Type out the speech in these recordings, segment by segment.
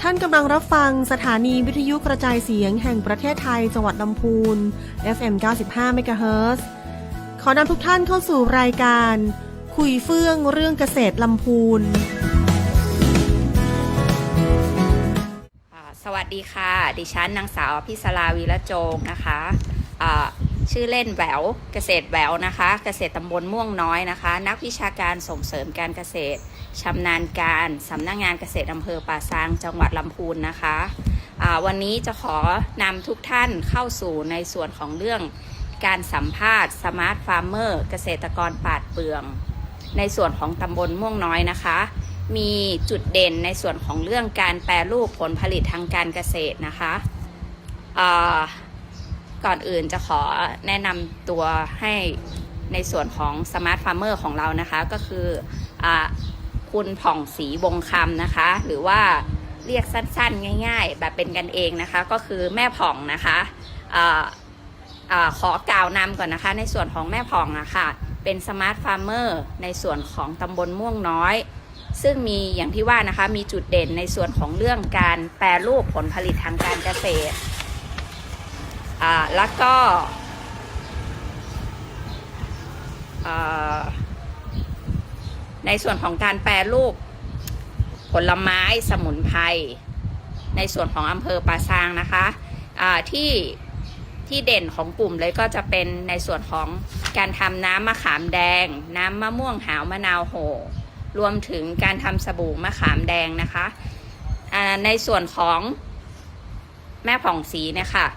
ท่านกำลังรับฟังสถานีวิทยุกระจายเสียงแห่งประเทศไทยจังหวัดลำพูน FM 95 เมกะเฮิรตซ์ ขอนำทุกท่านเข้าสู่รายการคุยเฟื่องเรื่องเกษตรลำพูนสวัสดีค่ะดิฉันนางสาวพิศราวีระโจงนะคะชื่อเล่นแหววเกษตรแหววนะคะเกษตรตำบลม่วงน้อยนะคะนักวิชาการส่งเสริมการเกษตรชำนาญการสำนักงานเกษตรอำเภอป่าซางจังหวัดลำพูนนะคะวันนี้จะขอนำทุกท่านเข้าสู่ในส่วนของเรื่องการสัมภาษณ์สมาร์ทฟาร์มเมอร์เกษตรกรปาดเปลืองในส่วนของตำบลม่วงน้อยนะคะมีจุดเด่นในส่วนของเรื่องการแปรรูปผลผลิตทางการเกษตรนะคะก่อนอื่นจะขอแนะนำตัวให้ในส่วนของสมาร์ทฟาร์มเมอร์ของเรานะคะก็คือคุณผ่องศรีวงคำนะคะหรือว่าเรียกสั้นๆง่ายๆแบบเป็นกันเองนะคะก็คือแม่ผ่องนะคะขอกล่าวนำก่อนนะคะในส่วนของแม่ผ่องนะคะเป็นสมาร์ทฟาร์มเมอร์ในส่วนของตำบลม่วงน้อยซึ่งมีอย่างที่ว่านะคะมีจุดเด่นในส่วนของเรื่องการแปรรูปผลผลิตทางการเกษตรแล้วก็ในส่วนของการแปรรูปผลไม้สมุนไพรในส่วนของอำเภอป่าซางนะคะที่เด่นของกลุ่มเลยก็จะเป็นในส่วนของการทำน้ำมะขามแดงน้ำมะม่วงหาวมะนาวโหรวมถึงการทำสบู่มะขามแดงนะคะในส่วนของแม่ผ่องศรีเนี่ยค่ะ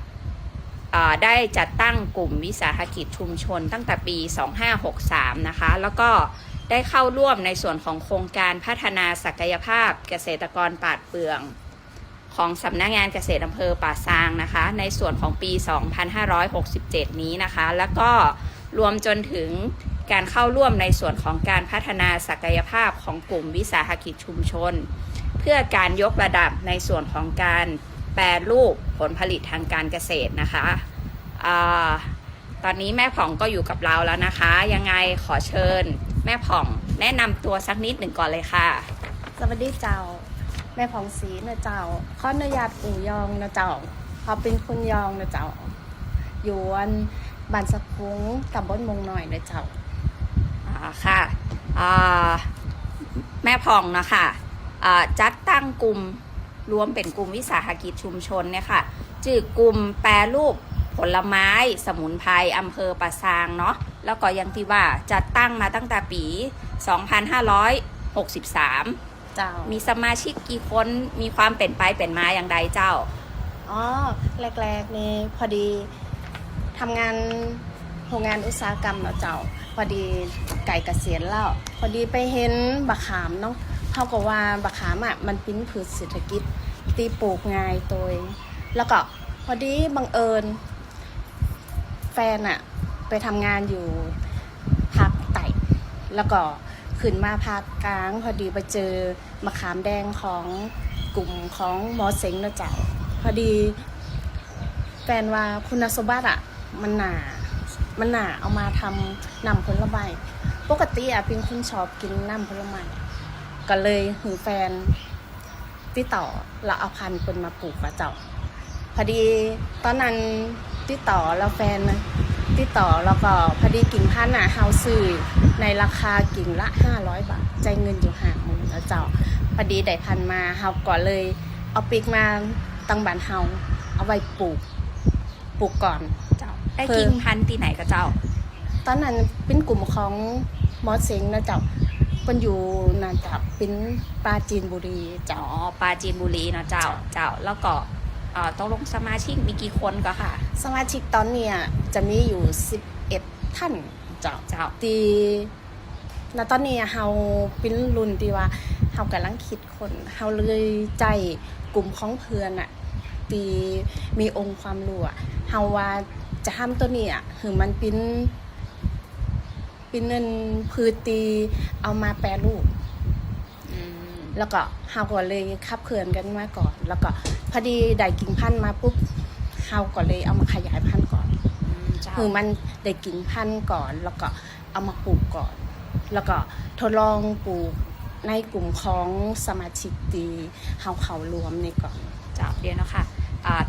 ได้จัดตั้งกลุ่มวิสาหกิจชุมชนตั้งแต่ปี 2563 นะคะแล้วก็ได้เข้าร่วมในส่วนของโครงการพัฒนาศักยภาพเกษตรกรปาดเปลืองของสำนักงานเกษตรอำเภอป่าซางนะคะในส่วนของปี 2567 นี้นะคะแล้วก็รวมจนถึงการเข้าร่วมในส่วนของการพัฒนาศักยภาพของกลุ่มวิสาหกิจชุมชนเพื่อการยกระดับในส่วนของการแปรรูปผลผลิตทางการเกษตรนะคะตอนนี้แม่ผ่องก็อยู่กับเราแล้วนะคะยังไงขอเชิญแม่ผ่องแนะนำตัวสักนิดหนึ่งก่อนเลยค่ะสวัสดีเจ้าแม่ผ่องศรีนะเจ้าขออนุญาตปู่ยองนะเจ้าเขาเป็นคนยองนะเจ้าอยู่บ้านสักพุงตำบลมงหน่อยนะเจ้าค่ะแม่ผ่องนะคะจัดตั้งกลุ่มรวมเป็นกลุ่มวิสาหกิจชุมชนเนี่ยค่ะชื่อกลุ่มแปรรูปผลไม้สมุนไพรอำเภอป่าซางเนาะแล้วก็ยังที่ว่าจัดตั้งมาตั้งแต่ปี 2563 เจ้ามีสมาชิกกี่คนมีความเป็นไปเป็นมาอย่างใดเจ้าแรกๆนี่พอดีทำงานโรงงานอุตสาหกรรมเนาะเจ้าพอดีไก่เกษียณแล้วพอดีไปเห็นบะขามเนาะเท่ากับว่าบะขามมันเป็นพืชเศรษฐกิจตีปลูกง่ายตัวแล้วก็พอดีบังเอิญแฟนไปทำงานอยู่ภาคใต้แล้วก็ขึ้นมาภาคกลางพอดีไปเจอมะขามแดงของกลุ่มของหมอเซ็งนะเจ้าพอดีแฟนว่าคุณสมบัติมันหนาเอามาทำน้ำผลไม้ปกติเป็นคนชอบกินน้ำผลไม้ก็เลยหือแฟนติดต่อแล้วเอาพันธุ์เป็นมาปลูกกับเจ้าพอดีตอนนั้นติดต่อแล้วแฟนติดต่อแล้วก็พอดีกิ่งพันธุ์เฮาซื้อในราคากิ่งละ500 บาทใจเงินอยู่50,000แล้วเจ้าพอดีได้พันธุ์มาเฮาก็เลยเอาปีกมาตั้งบ้านเฮาเอาไว้ปลูกก่อนเจ้าได้กิ่งพันธุ์ที่ไหนกับเจ้าตอนนั้นเป็นกลุ่มของหมอเซ็งนะเจ้าเป็นอยู่น่าจะเป็นปราจีนบุรีเจ้าปราจีนบุรีเนาะเจ้าแล้วก็ต้องลงสมาชิกมีกี่คนก็ค่ะสมาชิกตอนนี้จะมีอยู่11 ท่านเจ้าตีณตอนนี้เฮาเป็นรุ่นที่ว่าเฮากำลังคิดคนเฮาเลยใจกลุ่มของเพื่อนตีมีองค์ความรู้เฮาว่าจะทำตัวนี้คือมันเป็นเงินพืชตีเอามาแปรรูปแล้วก็เฮาก็เลยขับเคลื่อนกันมาก่อนแล้วก็พอดีได้กิ่งพันธุ์มาปุ๊บเฮาก็เลยเอามาขยายพันธุ์ก่อนคือมันได้กิ่งพันธุ์ก่อนแล้วก็เอามาปลูกก่อนแล้วก็ทดลองปลูก ในกลุ่มของสมาชิกตีเฮาเขารวมนี่ก่อน เจ้าเดียวเนาะค่ะ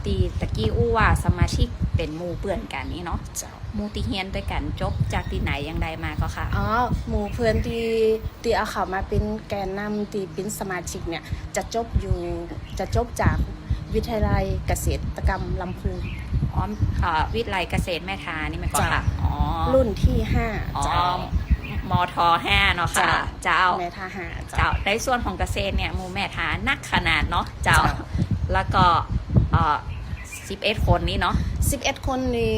ตีตะกี้อู้ว่าสมาชิกเป็นหมู่เปื่อนกันนี่เนาะ เจ้า หมู่ตีเฮียนด้วยกันจบจากที่ไหนยังใดมาก็ค่ะ อ๋อหมู่เพื่อนที่เอาเขามาเป็นแกนนำที่เป็นสมาชิกเนี่ยจะจบจากวิทยาลัยเกษตรกรรมลำพูน อ๋อวิทยาลัยเกษตรแม่ทานี่มันก็ค่ะ อ๋อ รุ่นที่ อ๋อ 5เจ้าม ท5เนาะค่ะ เจ้า แม่ทหาร เจ้าในส่วนของเกษตรเนี่ยหมู่แม่ทานักขนาดเนาะ เจ้า เจ้า แล้วก็11 คนนี้เนาะ 11 คนนี่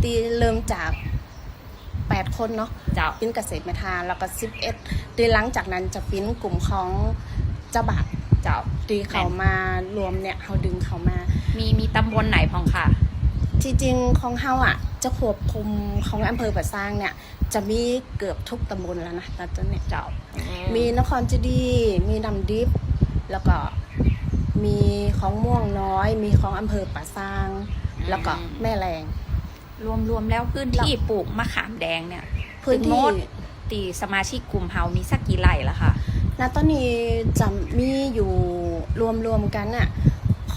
ตีเริ่มจาก8 คนเนาะ เจ้า ปิ้นเกษตรแม่ทาแล้วก็11ตีหลังจากนั้นจะปิ้นกลุ่มของเจ้าบ่าว เจ้า ตีเขามารวมเนี่ยเขาดึงเขามา มีตำบลไหนพองค่ะ ที่จริงของเฮาอ่ะจะควบคุมของอำเภอปะซางเนี่ยจะมีเกือบทุกตำบลแล้วนะตอนนี้ เจ้า มีนครเจดีย์มีดำดิบแล้วก็มีของม่วงน้อย มีของอำเภอปะซาง แล้วก็แม่แรง รวมแล้วพื้นที่ปลูกมะขามแดงเนี่ย พื้น ถึงโม ที่ ดตีสมาชิกกลุ่มเฮามีสักกี่ไร่ละค่ะ ณตอนนี้จะมีอยู่รวมกันอ่ะข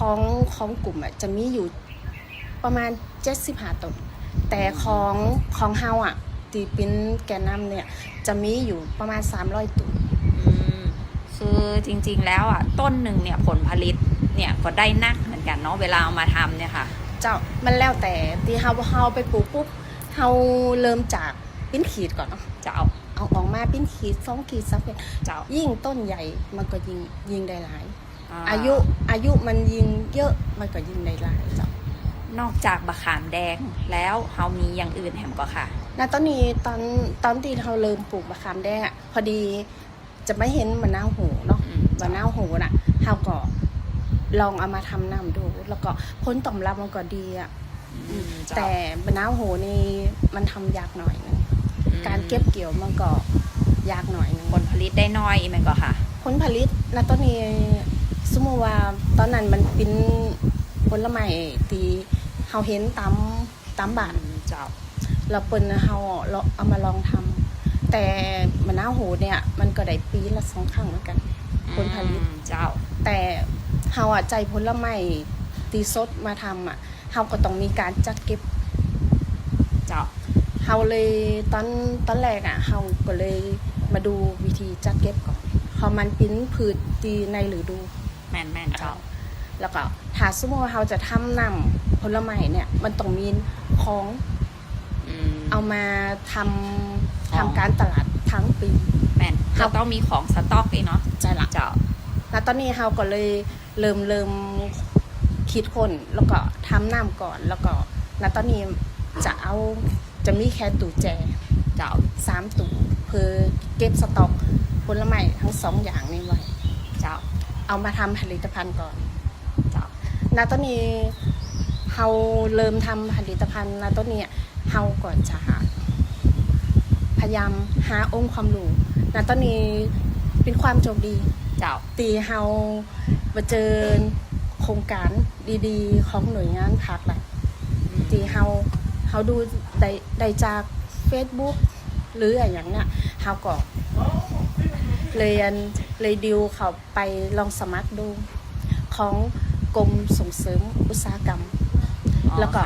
องกลุ่มอ่ะจะมีอยู่ประมาณ75ต้นแต่ของเฮาอ่ะตีเป็นแกนนำเนี่ยจะมีอยู่ประมาณ300ต้น คือจริงๆแล้วอ่ะต้นหนึ่งเนี่ยผลผลิตเนี่ยก็ได้นักเหมือนกันเนาะเวลาเอามาทำเนี่ยค่ะ เจ้ามันแล้วแต่ที่เฮาไปปลูกปุ๊บเฮาเริ่มจากปิ้นขีดก่อนเนาะ เจ้า เอาออกมาปิ้นขีด2ขีด3ขีด เจ้า ยิ่งต้นใหญ่มันก็ยิ่งได้หลาย า อายุมันยิ่งเยอะมันก็ยิ่งได้หลายเจ้าน อกจากบะขามแดงแล้วเฮามีอย่างอื่นแถมก็ค่ะ ณตอนนี้ตอนที่เฮาเริ่มปลูกมะขามแดงอ่ะพอดีจะไม่เห็นมะนาวโหเนาะมะนาวโหน่ะเฮาก็ลองเอามาทำน้ำดู แล้วก็ผลตอบรับมันก็ดีอ่ะแต่มะนาวโหนี่มันทำยากหน่อยนึงการเก็บเกี่ยวมันก็ยากหน่อยนึง ผลผลิตได้น้อยอีกมันก็ค่ะ ผลผลิตณตอนนี้สมมติว่าตอนนั้นมันเป็นผลไม้ที่เฮาเห็นตามบ้าน เจ้า เราเปิ้นเฮาเอามาลองทำแต่มะนาวโหเนี่ยมันก็ได้ปีละ2ครั้งเหมือนกันผลผลิต เจ้า แต่เฮาใจผลไม้ตีสดมาทำอ่ะเฮาก็ต้องมีการจัดเก็บ เจ้า เฮาเลยตอนแรกอ่ะเฮาก็เลยมาดูวิธีจัดเก็บก่อนพอมันปิ้นพืชตีในฤดู แม่นเจ้า แล้วก็ถ้าสมมติว่าเราจะทำน้ำผลไม้เนี่ยมันต้องมีของเอามาทำการตลาดทั้งปี แม่นเราต้องมีของสต็อกอีกเนาะ ใช่ละ เจ้า แล้วตอนนี้เราก็เลยเริ่มคิดคนแล้วก็ทำน้ำก่อนแล้วก็แล้วตอนนี้จะมีแค่ตู้แจ เจ้า 3ตู้เพื่อเก็บสต็อกผลไม้ทั้ง2อย่างนี้ไว้ เจ้า เอามาทำผลิตภัณฑ์ก่อน เจ้า ณตอนนี้เราเริ่มทำผลิตภัณฑ์ณตอนนี้เราก็จะพยายามหาองค์ความรู้ณตอนนี้เป็นความโชคดี เจ้า ตีเฮามาเจอโครงการดีๆของหน่วยงานภาครัฐตีเฮาดูได้จาก Facebook หรืออะไรอย่างเนี้ยเฮาก็เลยดิวเขาไปลองสมัครดูของกรมส่งเสริมอุตสาหกรรม แล้วก็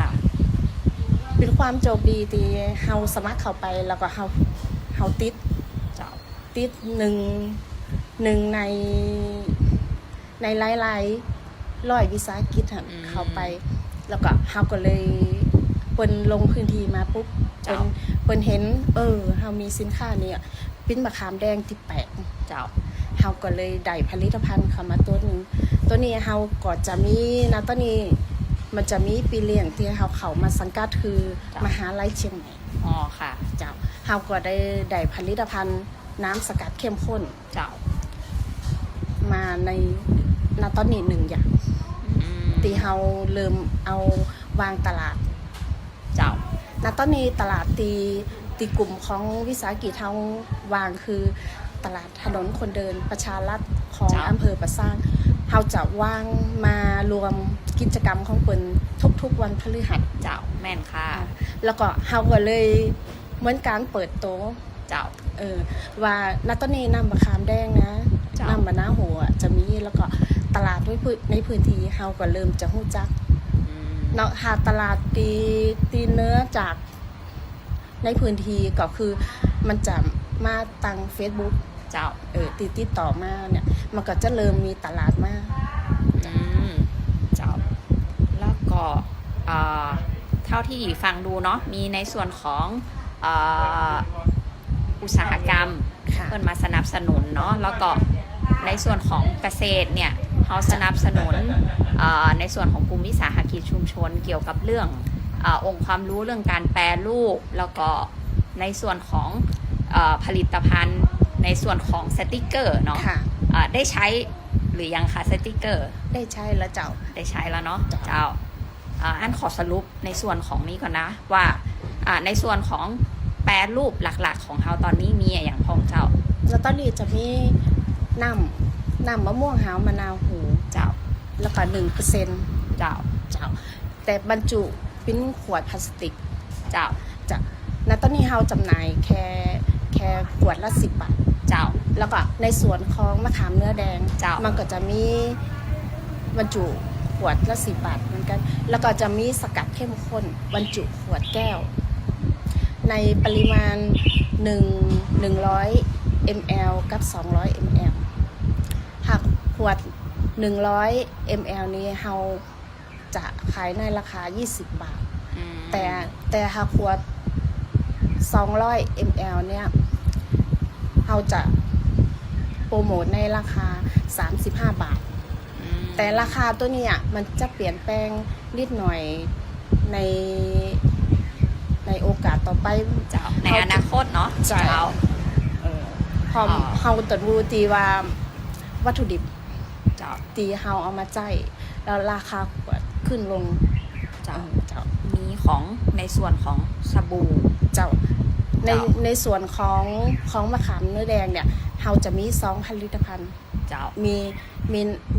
เป็นความโชคดีที่เฮาสมัครเข้าไปแล้วก็เฮาติด เจ้า หนึ่งในหลายร้อยวิสาหกิจเข้าไป แล้วก็เฮาก็เลยเปิ้นลงพื้นที่มาปุ๊บเปิ้นเห็นเฮามีสินค้าเนี่ยปิ้นมะขามแดงที่แปลก เจ้า เฮาก็เลยได้ผลิตภัณฑ์เข้ามาตัวหนึงตัวนี้เฮาก็จะมีนะตัวนี้มันจะมีปีเลี้ยงที่เฮาเข้ามาสังกัดคือมหาลัยเชียงใหม่ อ๋อค่ะ เจ้าเฮาก็ได้ผลิตภัณฑ์น้ำสกัดเข้มข้น เจ้า มาในณตอนนี้1อย่างที่เฮาเริ่มเอาวางตลาด เจ้า ณตอนนี้ตลาดตีกลุ่มของวิสาหกิจเฮาวางคือตลาดถนนคนเดินประชารัฐของอำเภอปะซางเฮาจะวางมารวมกิจกรรมของเปิ้นทุกๆวันพฤหัส เจ้า แม่นค่ะ แล้วก็เฮาก็เลยเหมือนการเปิดโต๊ะ เจ้า ว่าณตอนนี้น้ำมะขามแดงนะ น้ำมะนาวโหจะมีแล้วก็ตลาดด้วยในพื้นที่เฮาก็เริ่มจะฮู้จักเนาะหาตลาดตีเนื้อจากในพื้นที่ก็คือมันจะมาตัง Facebook เจ้าติดต่อมาเนี่ยมันก็จะเริ่มมีตลาดมาเจ้าแล้วก็เท่าที่ฟังดูเนาะมีในส่วนของอุตสาหกรรมเพิ่นมาสนับสนุนเนาะแล้วก็ในส่วนของเกษตรเนี่ยเขาสนับสนุนในส่วนของกลุ่มวิสาหกิจชุมชนเกี่ยวกับเรื่ององค์ความรู้เรื่องการแปรรูปแล้วก็ในส่วนของผลิตภัณฑ์ในส่วนของสติกเกอร์เนาะได้ใช้หรือยังคะสติกเกอร์ได้ใช้แล้วเจ้าได้ใช้แล้วเนาะเจ้าอันขอสรุปในส่วนของนี้ก่อนนะว่าในส่วนของแปรรูปหลักๆของเราตอนนี้มีอย่างพองเจ้าแล้วตอนนี้จะมีน้ำมะม่วงหาวมะนาวหูเจ้าแล้วก็ 1% เจ้าแต่บรรจุเป็นขวดพลาสติกเจ้าณตอนนี้เราจำหน่ายแค่ขวดละ10 บาทเจ้าแล้วก็ในส่วนของมะขามเนื้อแดงเจ้ามันก็จะมีบรรจุขวดละ10 บาทเหมือนกันแล้วก็จะมีสกัดเข้มข้นบรรจุขวดแก้วในปริมาณ100 ml กับ200 ml หากขวด100 ml นี้เราจะขายในราคา20 บาทแต่หากขวด200 ml เนี่ยเราจะโปรโมทในราคา35 บาทแต่ราคาตัวนี้มันจะเปลี่ยนแปลงนิดหน่อยในโอกาสต่อไปในอนาคตเนาะพอเฮาตรวจดูตีว่าวัตถุดิบตีเฮาเอามาใจแล้วราคาขึ้นลงมีของในส่วนของสบู่ในส่วนของมะขามเนื้อแดงเนี่ยเฮาจะมี2ผลิตภัณฑ์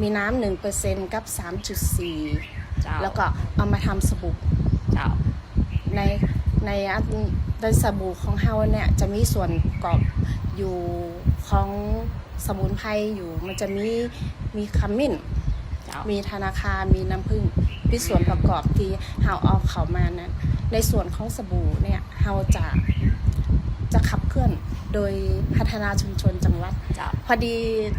มีน้ำ 1% กับ 3.4 แล้วก็เอามาทำสบู่ในสบู่ของเฮาเนี่ยจะมีส่วนประกอบอยู่ของสมุนไพรอยู่มันจะมีขมิ้นมีธนาคารมีน้ำผึ้งเป็นส่วนประกอบที่เฮาเอาเข้ามานั้นในส่วนของสบู่เนี่ยเฮาจะขับเคลื่อนโดยพัฒนาชุมชนจังหวัดพอดี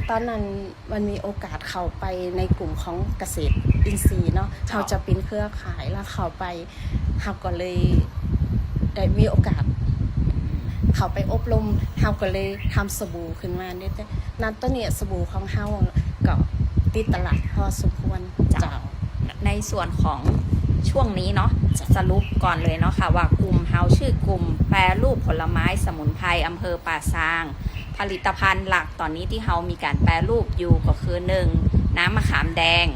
ตอนนั้นมันมีโอกาสเข้าไปในกลุ่มของเกษตรอินทรีย์เนาะเขาจะเป็นเครือข่ายแล้วเข้าไปเฮาก็เลยได้มีโอกาสเขาไปอบรมเฮาก็เลยทำสบู่ขึ้นมาเนี่ยนั้นต้นเนี่ยสบู่ของเฮาก็ติดตลาดพอสมควรในส่วนของช่วงนี้เนาะสรุปก่อนเลยเนาะค่ะว่ากลุ่มเฮาชื่อกลุ่มแปรรูปผลไม้สมุนไพรอำเภอป่าซางผลิตภัณฑ์หลักตอนนี้ที่เฮามีการแปรรูปอยู่ก็คือ1น้ำมะขามแดง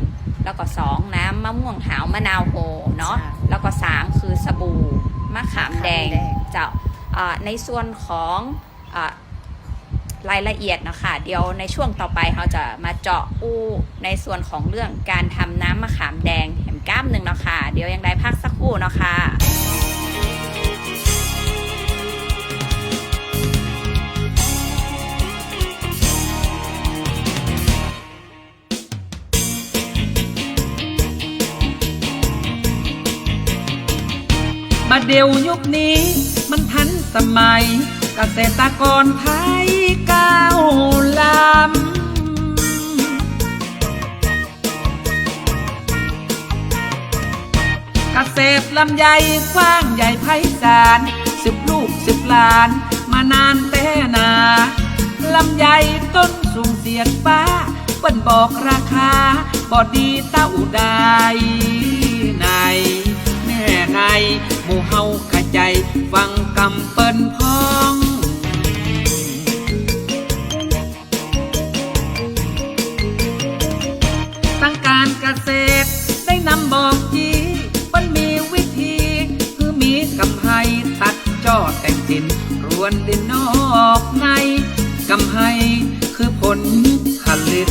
แล้วก็2น้ำมะม่วงหาวมะนาวโหเนาะแล้วก็3คือสบู่มะขามแดงในส่วนของรายละเอียดนะคะเดี๋ยวในช่วงต่อไปเราจะมาเจาะอู้ในส่วนของเรื่องการทำน้ำมะขามแดงแหมก้ามหนึ่งเนาะค่ะเดี๋ยวยังได้พักสักครู่เนาะค่ะมาเดี๋ยวยุคนี้มันทันสมัยเกษตรกรไทยก้าวล้ำเกษตรลำไยกว้างใหญ่ไพศาล10 ลูก10 ล้านมานานแต่นาลำไยต้นสูงเสียดฟ้าเปิ้นบอกราคาบ่ดีเต้าใดในแม่ในหมู่เฮาขใจฟังกำเปิ้นพ้องตั้งการเกษตรได้นำบอกจีมันมีวิธีคือมีกำไห้ตัดจอแต่งดินรวนดินนอกในกำไห้คือผลผลิต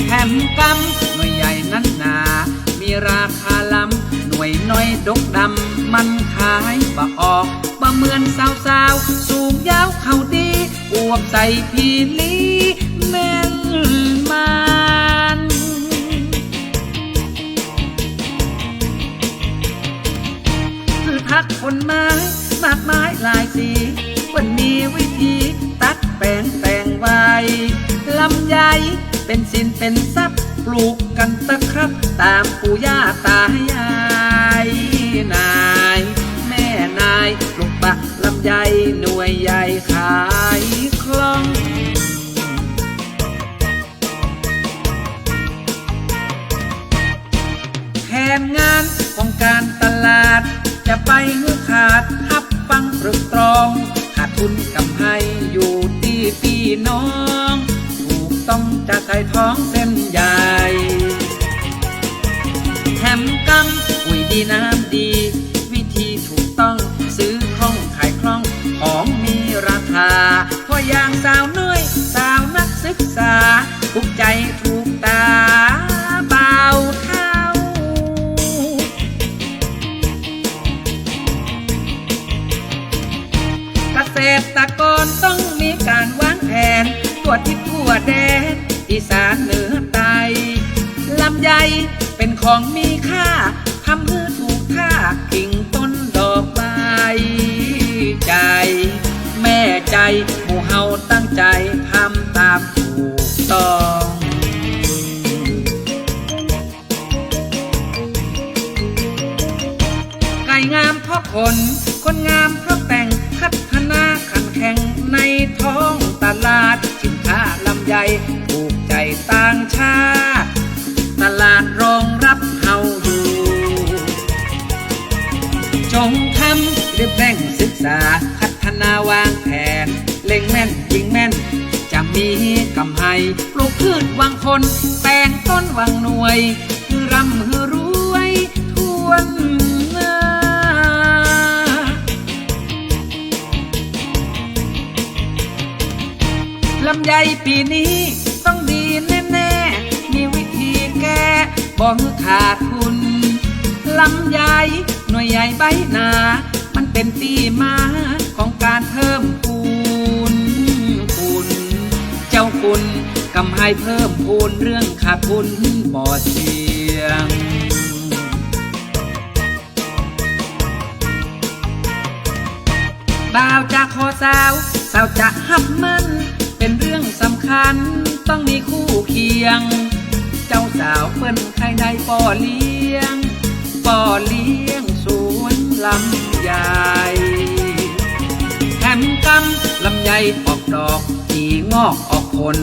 แถมกำหน่วยใหญ่นั้นหนามีราคาล้ำหน่วยน้อยดกดำ มันขายบ่ออกบ่เหมือนสาวๆสูงยาวเขาดีอวบใส่พีลีแม่นมันคือทักคนไม้มากมายหลายสีวันนี้วิธีตัดแปลงแต่งไว้ลำไยเป็นสินเป็นทรัพย์ปลูกกันตะครับตามปู่ย่าตายายนายแม่นายปลูกปะลำไยหน่วยใหญ่ขายคล่องแผนงานของการตลาดจะไปเมื่อขาดทับฟังปรึกตรองขาดทุนกำไรอยู่ที่พี่น้องถูกต้องจะใส่ท้องเส้นใหญ่แถมกำปุ๋ยดีน้ำดีวิธีถูกต้องซื้อคล่องขายคล่องของมีราคาเพราะอย่างสาวน้อยสาวนักศึกษาถูกใจถูกตาเบาเท่าเกษตรกรต้องมีการวางแผนทั่วทิศทั่วแดนอีสานเหนือใต้ลำไยเป็นของมีค่าทำให้ถูกค่ากิ่งต้นดอกไม้ใจแม่ใจหมู่เฮาตั้งใจทำตามถูกต้องไก่งามเพราะคนงามเพราะแต่งพัฒนาขันแข่งในท้องตลาดสินค้าลำไยถูกใจต่างชาติตลาดรองรับเฮาอยู่จงทำรีบเร่งศึกษาพัฒนาวางแผนเล็งแม่นยิงแม่นจะมีกำไรปลูกพืชวางคนแต่งต้นวางหน่วยคือร่ำคือรวยทั่วหน้าลำไยปีนี้ต้องดีแน่ๆมีวิธีแก้บ่ให้ขาดทุนลำไยหน่วยใหญ่ใบหนามันเป็นที่มาของการเพิ่มคุณเจ้าคุณกำไรเพิ่มพูนเรื่องขาดทุนบ่เสี่ยงบ่าวจะขอสาวจะหับมันเป็นเรื่องสำคัญต้องมีคู่เคียงเจ้าสาวเปิ้นใครได้ป่อเลี้ยงสวนลำไยแถมกำลำไยออกดอกอีงอกออกผล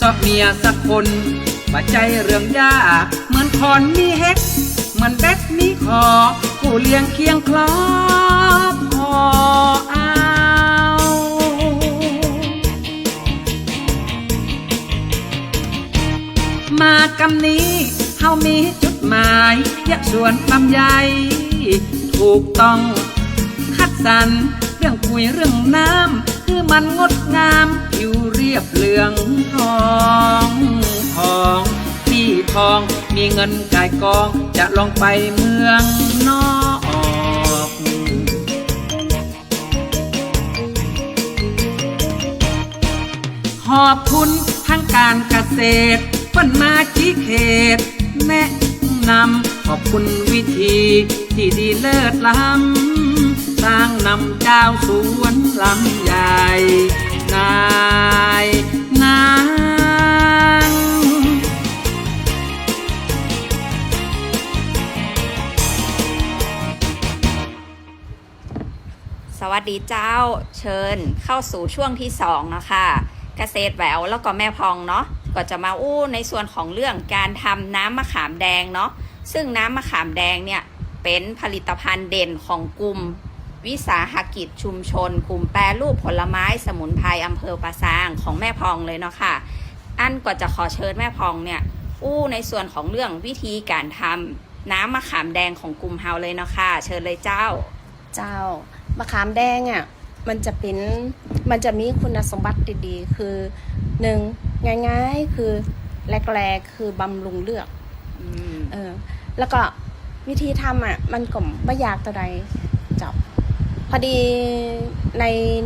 สอบเมียสักคนว่าใจเรื่องยากเหมือนคอนมีเฮ็ดเหมือนแบดมีคอผู้เลี้ยงเคียงคลอบพอเอามากำนี้เฮามีจุดหมายอยากสวนลำไยถูกต้องคัดสรรเรื่องปุ๋ยเรื่องน้ำคือมันงดงามผิวเรียบเหลืองทองพี่ทองมีเงินกายกองจะลองไปเมืองนอกขอบคุณทางการเกษตรเพิ่นมาชี้เขตแนะนำขอบคุณวิธีที่ดีเลิศล้ำสร้างนำเจ้าสวนลำใหญ่นายนางสวัสดีเจ้าเชิญเข้าสู่ช่วงที่2นะคะเกษตรแหววแล้วก็แม่พองเนาะก็จะมาในส่วนของเรื่องการทำน้ำมะขามแดงเนาะซึ่งน้ำมะขามแดงเนี่ยเป็นผลิตภัณฑ์เด่นของกลุ่มวิสาหกิจชุมชนกลุ่มแปรรูปผลไม้สมุนไพรอำเภอปะซางของแม่พองเลยเนาะค่ะอันก็จะขอเชิญแม่พองเนี่ยในส่วนของเรื่องวิธีการทำน้ำมะขามแดงของกลุ่มเฮาเลยเนาะค่ะเชิญเลยเจ้ามะขามแดงอ่ะมันจะมีคุณสมบัติดีๆคือ1ง่ายๆคือแรกๆคือบำรุงเลือดแล้วก็วิธีทำอ่ะมันก็ไม่ยากต่อใด พอดี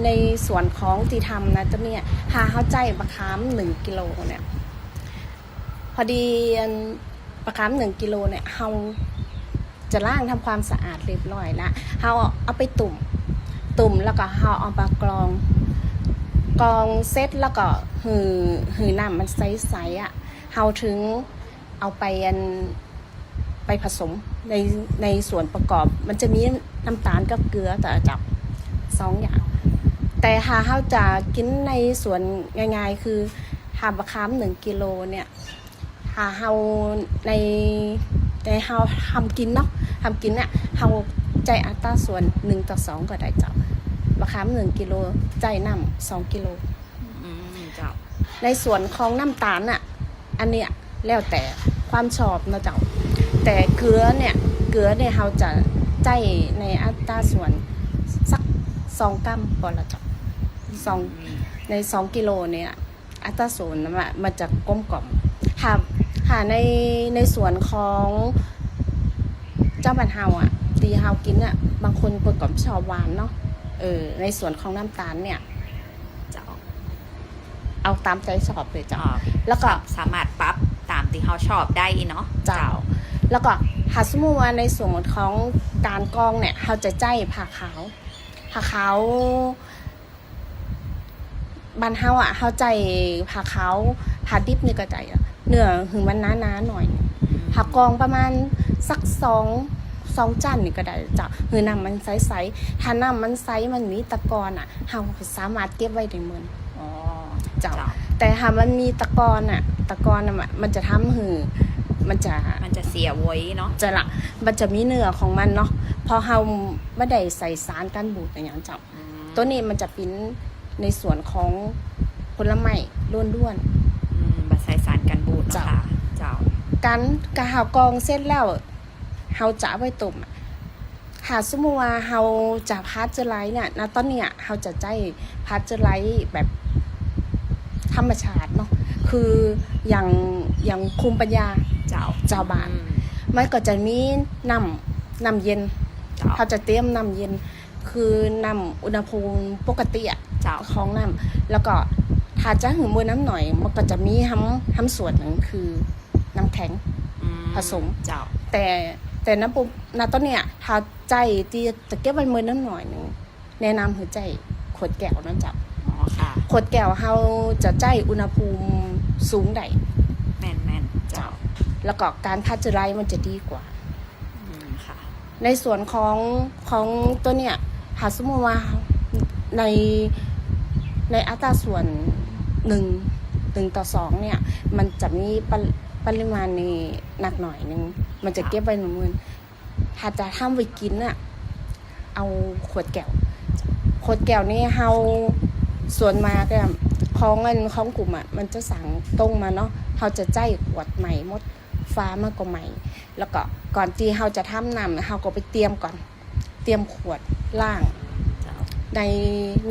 ในส่วนของที่ทำนะตัวเนี่ยหาเข้าใจบะขาม1 กิโลเนี่ยพอดีบะขาม1 กิโลเนี่ยเราจะล้างทำความสะอาดเรียบร้อยแล้วเราเอาไปตุ่มแล้วก็เราเอามากรองเสร็จแล้วก็หือน้ำมันใสๆอ่ะเราถึงเอาไปผสมในส่วนประกอบมันจะมีน้ำตาลกับเกลือแต่จับ2 อย่างแต่ถ้าเราจะกินในส่วนง่ายๆคือทำบะขาม1 กิโลเนี่ยถ้าเราในเราทำกินเนาะทำกินเนี่ยเราใจอัตราส่วน1:2ก็ได้จับบะขาม1 กิโลใจน้ำ2 กิโล เจ้า ในส่วนของน้ำตาลน่ะอันเนี้ยแล้วแต่ความชอบนะเจ้าแต่เกลือเนี่ยเราจะใจในอัตราส่วนสัก2 กรัมพอละเจ้าใน2 กิโลเนี่ยอัตราส่วนมันจะกลมกล่อมค่ะในส่วนของเจ้าบ้านเฮาอ่ะตีเฮากินอ่ะบางคนเปิดกล่อมชอบหวานเนาะในส่วนของน้ำตาลเนี่ย เจ้า เอาตามใจชอบเลยเจ้าแล้วก็ สามารถปรับตามที่เขาชอบได้เนาะ เจ้าแล้วก็หาสมมุติว่าในส่วนของการกรองเนี่ยเราจะใจผ่าขาวบ้านเฮาอ่ะเราใจผ่าขาวผ่าดิบนี่ก็ใจเนื้อหึงมันหนาๆหน่อยผ่ากรองประมาณสัก2 จานนี่ก็ได้จ้ะหรือน้ำมันใสๆถ้าน้ำมันใสมันมีตะกอนอ่ะเราสามารถเก็บไว้ได้เหมือน อ๋อ เจ้าแต่ถ้ามันมีตะกอนอ่ะมันจะทำหือมันจะเสียไว้เนาะ จะละมันจะมีเนื้อของมันเนาะพอเราไม่ได้ใส่สารกันบูดอย่างเจ้าตัวนี้มันจะเป็นในส่วนของผลไม้ล้วน บัใส่สารกันบูดเนาะค่ะเจ้า ๆการหากรองเสร็จแล้วเราจะเอาไว้ต้มหาสมมุติว่าเราจะพาสเจอร์ไลซ์เนี่ยณตอนเนี้ยเราจะใจพาสเจอร์ไลซ์แบบธรรมชาติเนาะคืออย่างคุมปัญญาเจ้าบ้านมันก็จะมีน้ำเย็นเขาจะเตรียมน้ำเย็นคือน้ำอุณหภูมิปกติอะของน้ำแล้วก็ถ้าจะหือมือน้ำหน่อยมันก็จะมีห้ำส่วนหนึ่งคือน้ำแข็งผสมแต่น้ำปุ๊บณตอนเนี้ยถ้าใจที่จะเก็บไว้มือน้ำหน่อยนึงแนะนำคือใจขวดแก้วนั่นจ้ะขวดแก้วเราจะใจอุณหภูมิสูงได้แม่นเจ้าแล้วก็การพาสเจอร์ไลซ์มันจะดีกว่าค่ะในส่วนของตัวเนี้ยหาสมมติว่าในอัตราส่วน1:2เนี่ยมันจะมีปริมาณนี่หนักหน่อยนึงมันจะเก็บไว้หมื่นถ้าจะทำไว้กินน่ะเอาขวดแก้วนี่เฮาส่วนมากเนี่ยของกลุ่มอ่ะมันจะสั่งตรงมาเนาะเขาจะใจขวดใหม่หมดฟ้ามากกว่าใหม่แล้วก็ก่อนที่เขาจะทำน้ำเขาก็ไปเตรียมก่อนเตรียมขวดล่างใน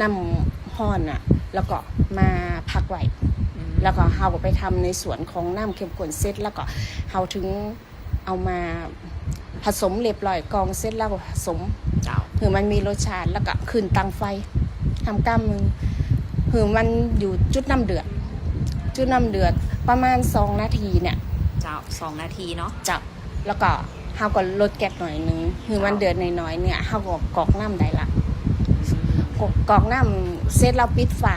น้ำห้อนอ่ะแล้วก็มาพักไว้แล้วก็เขาก็ไปทำในส่วนของน้ำเข้มข้นเสร็จแล้วก็เขาถึงเอามาผสมเรียบร้อยกรองเสร็จแล้วก็ผสมคือมันมีรสชาติแล้วก็ขึ้นตังไฟทำก้ามมือคือมันอยู่จุดน้ำเดือดประมาณ2 นาทีเนี่ย2 นาทีเนาะแล้วก็เขาก็ลดแก๊สหน่อยนึงคือมันเดือดน้อยๆเนี่ยเขาก็กรอกน้ำได้ละกรอกน้ำเสร็จเราปิดฝา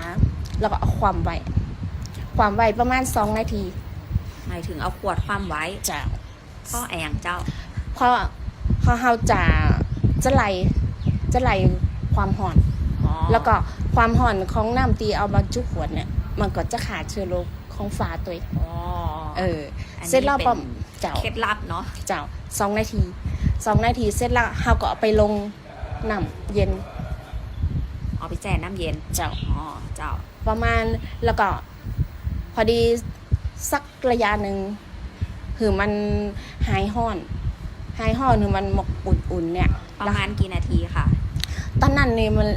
แล้วก็เอาความไว้ประมาณ2 นาทีหมายถึงเอาขวดความไว้ข้อแองเจ้าเพราะเขาจะไล่ความร้อนแล้วก็ความร้อนของน้ำตีเอามาจุขวดเนี่ยมันก็จะขาดเชื้อโรคของฝาตัวเสร็จแล้วปั๊มเคล็ดลับเนาะ2 นาทีเสร็จแล้วเขาก็เอาไปลงน้ำเย็นเอาไปแช่น้ำเย็นประมาณแล้วก็พอดีสักระยะหนึ่งคือมันหายห้อนคือมันหมกอุ่นๆเนี่ยประมาณกี่นาทีค่ะตอนนั้นนี่มัน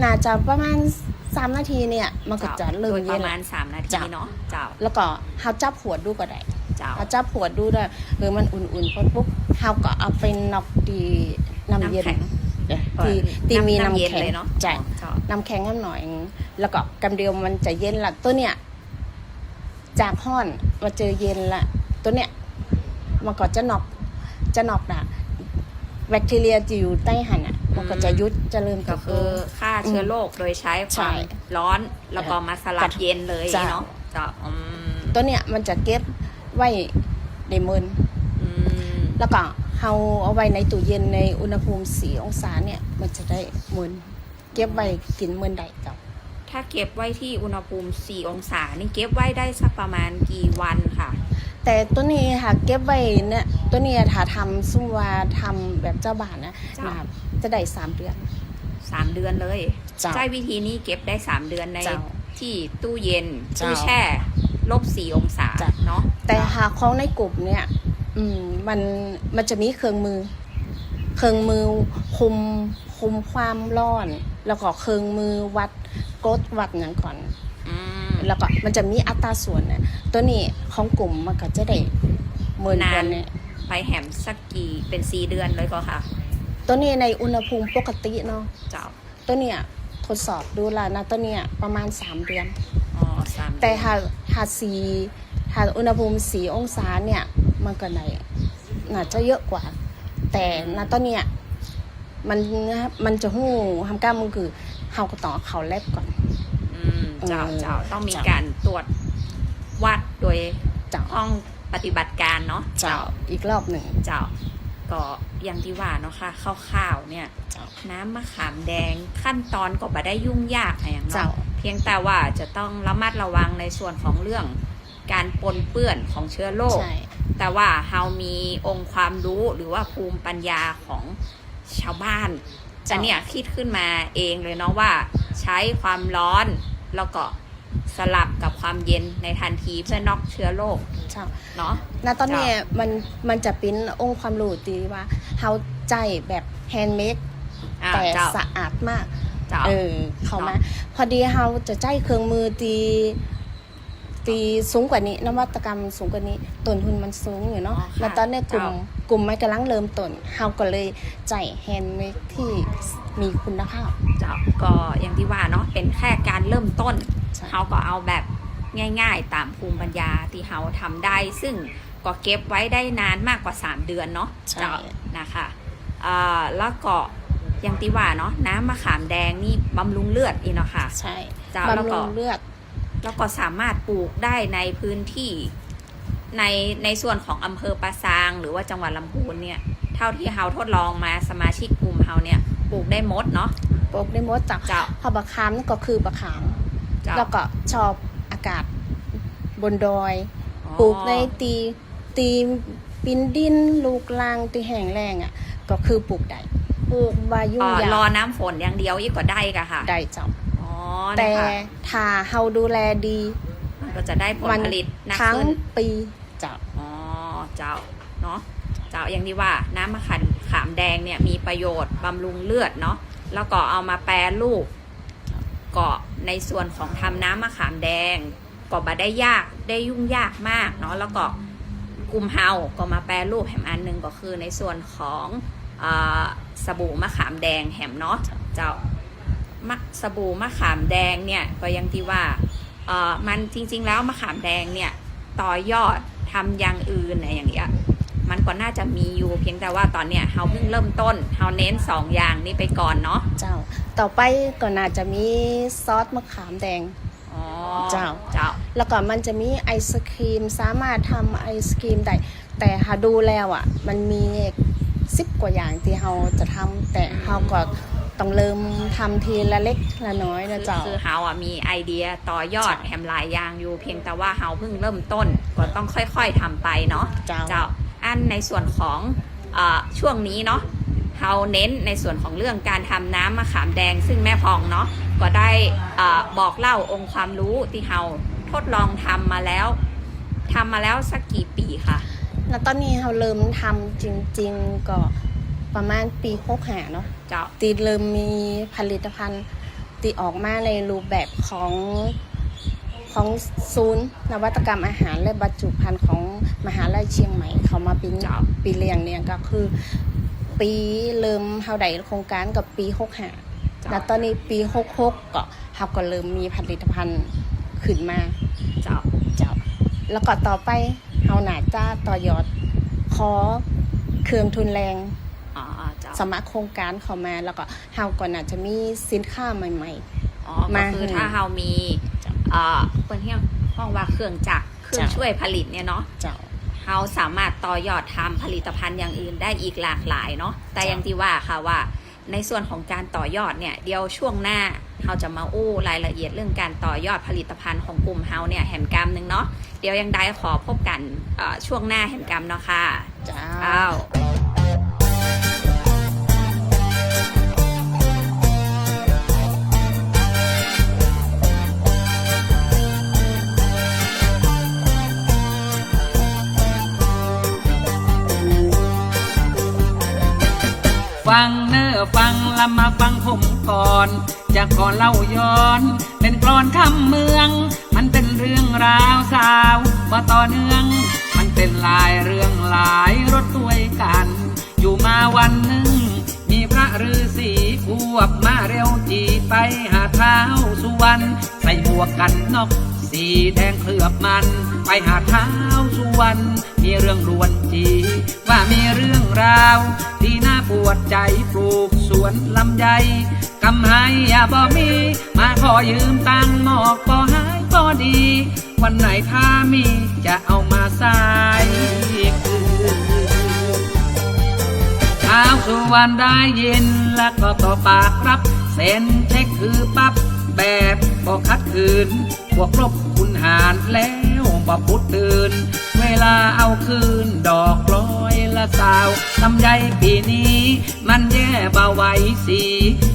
น่าจะประมาณ3 นาทีเนี่ยมันก็จะเริ่มเย็นประมาณ3 นาทีเนาะแล้วก็เฮาจับหัวดูก็ได้เฮาจับหัวดูได้คือมันอุ่นๆปุ๊บเฮาก็เอาไปน็อกดีน้ำเย็น ที่มี น้ำ น้ำ เย็น แข็ง เลยเนาะ ใช่ เจ้า น้ำแข็งนิดหน่อย แล้วก็กำเดียวมันจะเย็นละตัวเนี้ยจากห้อนมาเจอเย็นละตัวเนี้ยมันก็จะนอกนะแบคทีเรียจะอยู่ใต้หันอ่ะมันก็จะยุดจะเริ่ม ก็คือฆ่าเชื้อโรคโดยใช้ความร้อนแล้วก็มาสลัดเย็นเลยเนาะเจ้า ตัวเนี้ยมันจะเก็บไว้ในมือแล้วก็เอาไว้ในตู้เย็นในอุณหภูมิ4 องศาเนี่ยมันจะได้มือเก็บไว้กินมื้อใดเจ้า ถ้าเก็บไว้ที่อุณหภูมิ4 องศานี่เก็บไว้ได้สักประมาณกี่วันค่ะ แต่ตัวนี้ค่ะเก็บไว้เนี่ยตัวนี้ถ้าทำซุ่มว่าทำแบบเจ้าบ้านนะ เจ้า จะได้3 เดือน 3 เดือนเลย เจ้า ใช้วิธีนี้เก็บได้3 เดือนใน เจ้า ที่ตู้เย็น เจ้า ตู้แช่-4 องศา เจ้า เนาะ แต่หากของในกลุ่มเนี่ยมันจะมีเครื่องมือคุมความร้อน แล้วก็เครื่องมือวัดกดวัดอย่างก่อน แล้วก็มันจะมีอัตราส่วนเนี่ยตัวนี้ของกลุ่มมันก็จะได้10,000 นาน กว่าเนี่ย ไปแหมสักกี่เป็น4 เดือนเลยก็ค่ะ ตัวนี้ในอุณหภูมิปกติเนาะ เจ้า ตัวเนี้ยทดสอบดูแล้วนะตัวเนี้ยประมาณ3 เดือน อ๋อ3 แต่ถ้าอุณหภูมิ4 องศาเนี่ยมันก็น่าจะเยอะกว่า แต่ณตอนเนี้ยมันจะหู้ทำกล้ามมือคือเฮาก็ต้องเขาแลบก่อน เจ้าต้องมี เจ้า การตรวจวัดโดย เจ้า ห้องปฏิบัติการเนาะ เจ้าอีกรอบหนึ่ง เจ้าก็อย่างที่ว่าเนาะค่ะข้าวๆเนี่ย เจ้า น้ำมะขามแดงขั้นตอนก็บ่ได้ยุ่งยากอะไรอย่าง เจ้า เนาะเพียงแต่ว่าจะต้องระมัดระวังในส่วนของเรื่องการปนเปื้อนของเชื้อโรค ใช่ แต่ว่าเรามีองค์ความรู้หรือว่าภูมิปัญญาของชาวบ้านจะเนี่ยคิดขึ้นมาเองเลยเนาะว่าใช้ความร้อนแล้วก็สลับกับความเย็นในทันทีเพื่อน็อกเชื้อโรค เจ้า เนาะ ณตอนนี้มันจะเป็นองค์ความรู้ที่ว่าเฮาใจแบบแฮนด์เมดแต่ เจ้า สะอาดมาก เจ้า เข้ามาพอดีเฮาจะใจเครื่องมือตีสูงกว่านี้นวัตกรรมสูงกว่านี้ต้นทุนมันสูงอยู่เนาะ อ๋อค่ะ แล้วตอนนี้กลุ่ม เจ้า กลุ่มไม้กำลังเริ่มต้นเฮาก็เลยใจแฮนด์เมดที่มีคุณภาพ เจ้าก็อย่างที่ว่าเนาะเป็นแค่การเริ่มต้น ใช่ เขาก็เอาแบบง่ายๆตามภูมิปัญญาที่เขาทำได้ ซึ่งก็เก็บไว้ได้นานมากกว่า3 เดือนเนาะ ใช่ เจ้านะคะแล้วก็อย่างที่ว่าเนาะน้ำมะขามแดงนี่บำรุงเลือดอีกเนาะค่ะ ใช่ เจ้าแล้ว บำ ก็ รุงเลือด แล้วก็สามารถปลูกได้ในพื้นที่ในส่วนของอำเภอปะซางหรือว่าจังหวัดลำพูนเนี่ยเท่าที่เฮาทดลองมาสมาชิกกลุ่มเฮาเนี่ยปลูกได้หมดเนาะ ปลูกได้หมดจาก เจ้า พอบะขามนี่ก็คือบะขาม เจ้า แล้วก็ชอบอากาศบนดอย อ๋อ ปลูกในตีปินดินลูกลางตีแห้งแรงอ่ะก็คือปลูกได้ปลูกบายุ่งยาร อน้ำฝนอย่างเดียวอีกก็ได้กะค่ะ ได้เจ้า อ๋อ แต่ นะคะ ถ้าเฮาดูแลดี มันก็จะได้ผลผลิตหนัก ทั้ง ขึ้น ปีเจ้า อ๋อเจ้าเนาะเจ้าอย่างที่ว่าน้ำมะขามแดงเนี่ยมีประโยชน์บำรุงเลือดเนาะแล้วก็เอามาแปรรูปก็ในส่วนของทำน้ำมะขามแดงก็บ่ได้ยากได้ยุ่งยากมากเนาะแล้วก็กลุ่มเฮาก็มาแปรรูปแหมอันหนึงก็คือในส่วนของสบู่มะขามแดงแหมเนาะเจ้าสบู่มะขามแดงเนี่ยก็ยังที่ว่ามันจริงๆแล้วมะขามแดงเนี่ยต่อยอดทำอย่างอื่นอะไรอย่างเงี้ยมันก็น่าจะมีอยู่เพียงแต่ว่าตอนเนี้ยเฮาเพิ่งเริ่มต้นเฮาเน้น2 อย่างนี้ไปก่อนเนาะ เจ้า ต่อไปก็น่าจะมีซอสมะขามแดง อ๋อ เจ้า เจ้า แล้วก็มันจะมีไอศครีมสามารถทำไอศครีมได้แต่หาดูแล้วอ่ะมันมี10 กว่าอย่างที่เราจะทำแต่เราก็ต้องเริ่มทำทีละเล็กละน้อยนะเจ้า คือเฮาอ่ะมีไอเดียต่อยอดแถมหลายอย่างอยู่เพียงแต่ว่าเฮาเพิ่งเริ่มต้นก็ต้องค่อยๆทำไปเนาะ เจ้า เจ้าอันในส่วนของช่วงนี้เนาะเฮาเน้นในส่วนของเรื่องการทำน้ำมะขามแดงซึ่งแม่พองเนาะก็ได้บอกเล่าองค์ความรู้ที่เฮาทดลองทำมาแล้วสักกี่ปีคะ แล้วตอนนี้เราเริ่มทำจริงๆก็ประมาณปี65เนาะ เจ้า ตีเริ่มมีผลิตภัณฑ์ตีออกมาในรูปแบบของศูนย์นวัตกรรมอาหารและบรรจุภัณฑ์ของมหาลัยเชียงใหม่เขามาเป็นปีเรียงเนี่ยก็คือ ปีเริ่มเฮาได้โครงการกับปี65แล้วตอนนี้ปี66ก็เฮาก็เริ่มมีผลิตภัณฑ์ขึ้นมาเจ้าแล้วก็ต่อไปเฮาน่าจะต่อยอดขอเครื่องทุนแรง อ๋อเจ้า สมัครโครงการเข้ามาแล้วก็เฮาก็น่าจะมีสินค้าใหม่ อ๋อก็คือถ้าเรามีเปิ้นเรียกห้องว่าเครื่องจักรเครื่องช่วยผลิตเนี่ยเนาะ ๆเจ้า เราสามารถต่อยอดทำผลิตภัณฑ์อย่างอื่นได้อีกหลากหลายเนาะแต่อย่างที่ว่าค่ะว่าในส่วนของการต่อยอดเนี่ยเดี๋ยวช่วงหน้าเราจะมาอู้รายละเอียดเรื่องการต่อยอดผลิตภัณฑ์ของกลุ่มเฮาเนี่ยแห่งกรรมหนึ่งเนาะเดี๋ยวยังได้ขอพบกันช่วงหน้าแห่งกรรมเนาะค่ะ จ้า อ้าวฟังเนอฟังละมาฟังผมก่อนจะขอเล่าย้อนเป็นกลอนคำเมืองมันเป็นเรื่องราวสาวว่าต่อเนื่องมันเป็นหลายเรื่องหลายรถด้วยกัน อยู่มาวันหนึ่งมีพระฤาษีควบมาเร็วจีไปหาเท้าสุวรรณใส่หมวกกันน็อกสีแดงเคลือบมันไปหาเท้าสุวรรณมีเรื่องรวนจีว่ามีเรื่องราวที่น่าปวดใจปลูกสวนลำไยกำไห้อย่าบ่มีมาขอยืมตังหมอกก็หายก็ดี วันไหนถ้ามีจะเอามาใส่คืนท้าวสุวรรณได้ยินแล้วก็ต่อปากรับเซ็นเช็คคือปั๊บแบบบ่คัดคืนพวกลบคุณหารแล้วบ่พุดตื่นเวลาเอาคืนดอกร้อยละสาวลำไยปีนี้มันแย่เบาไหวสี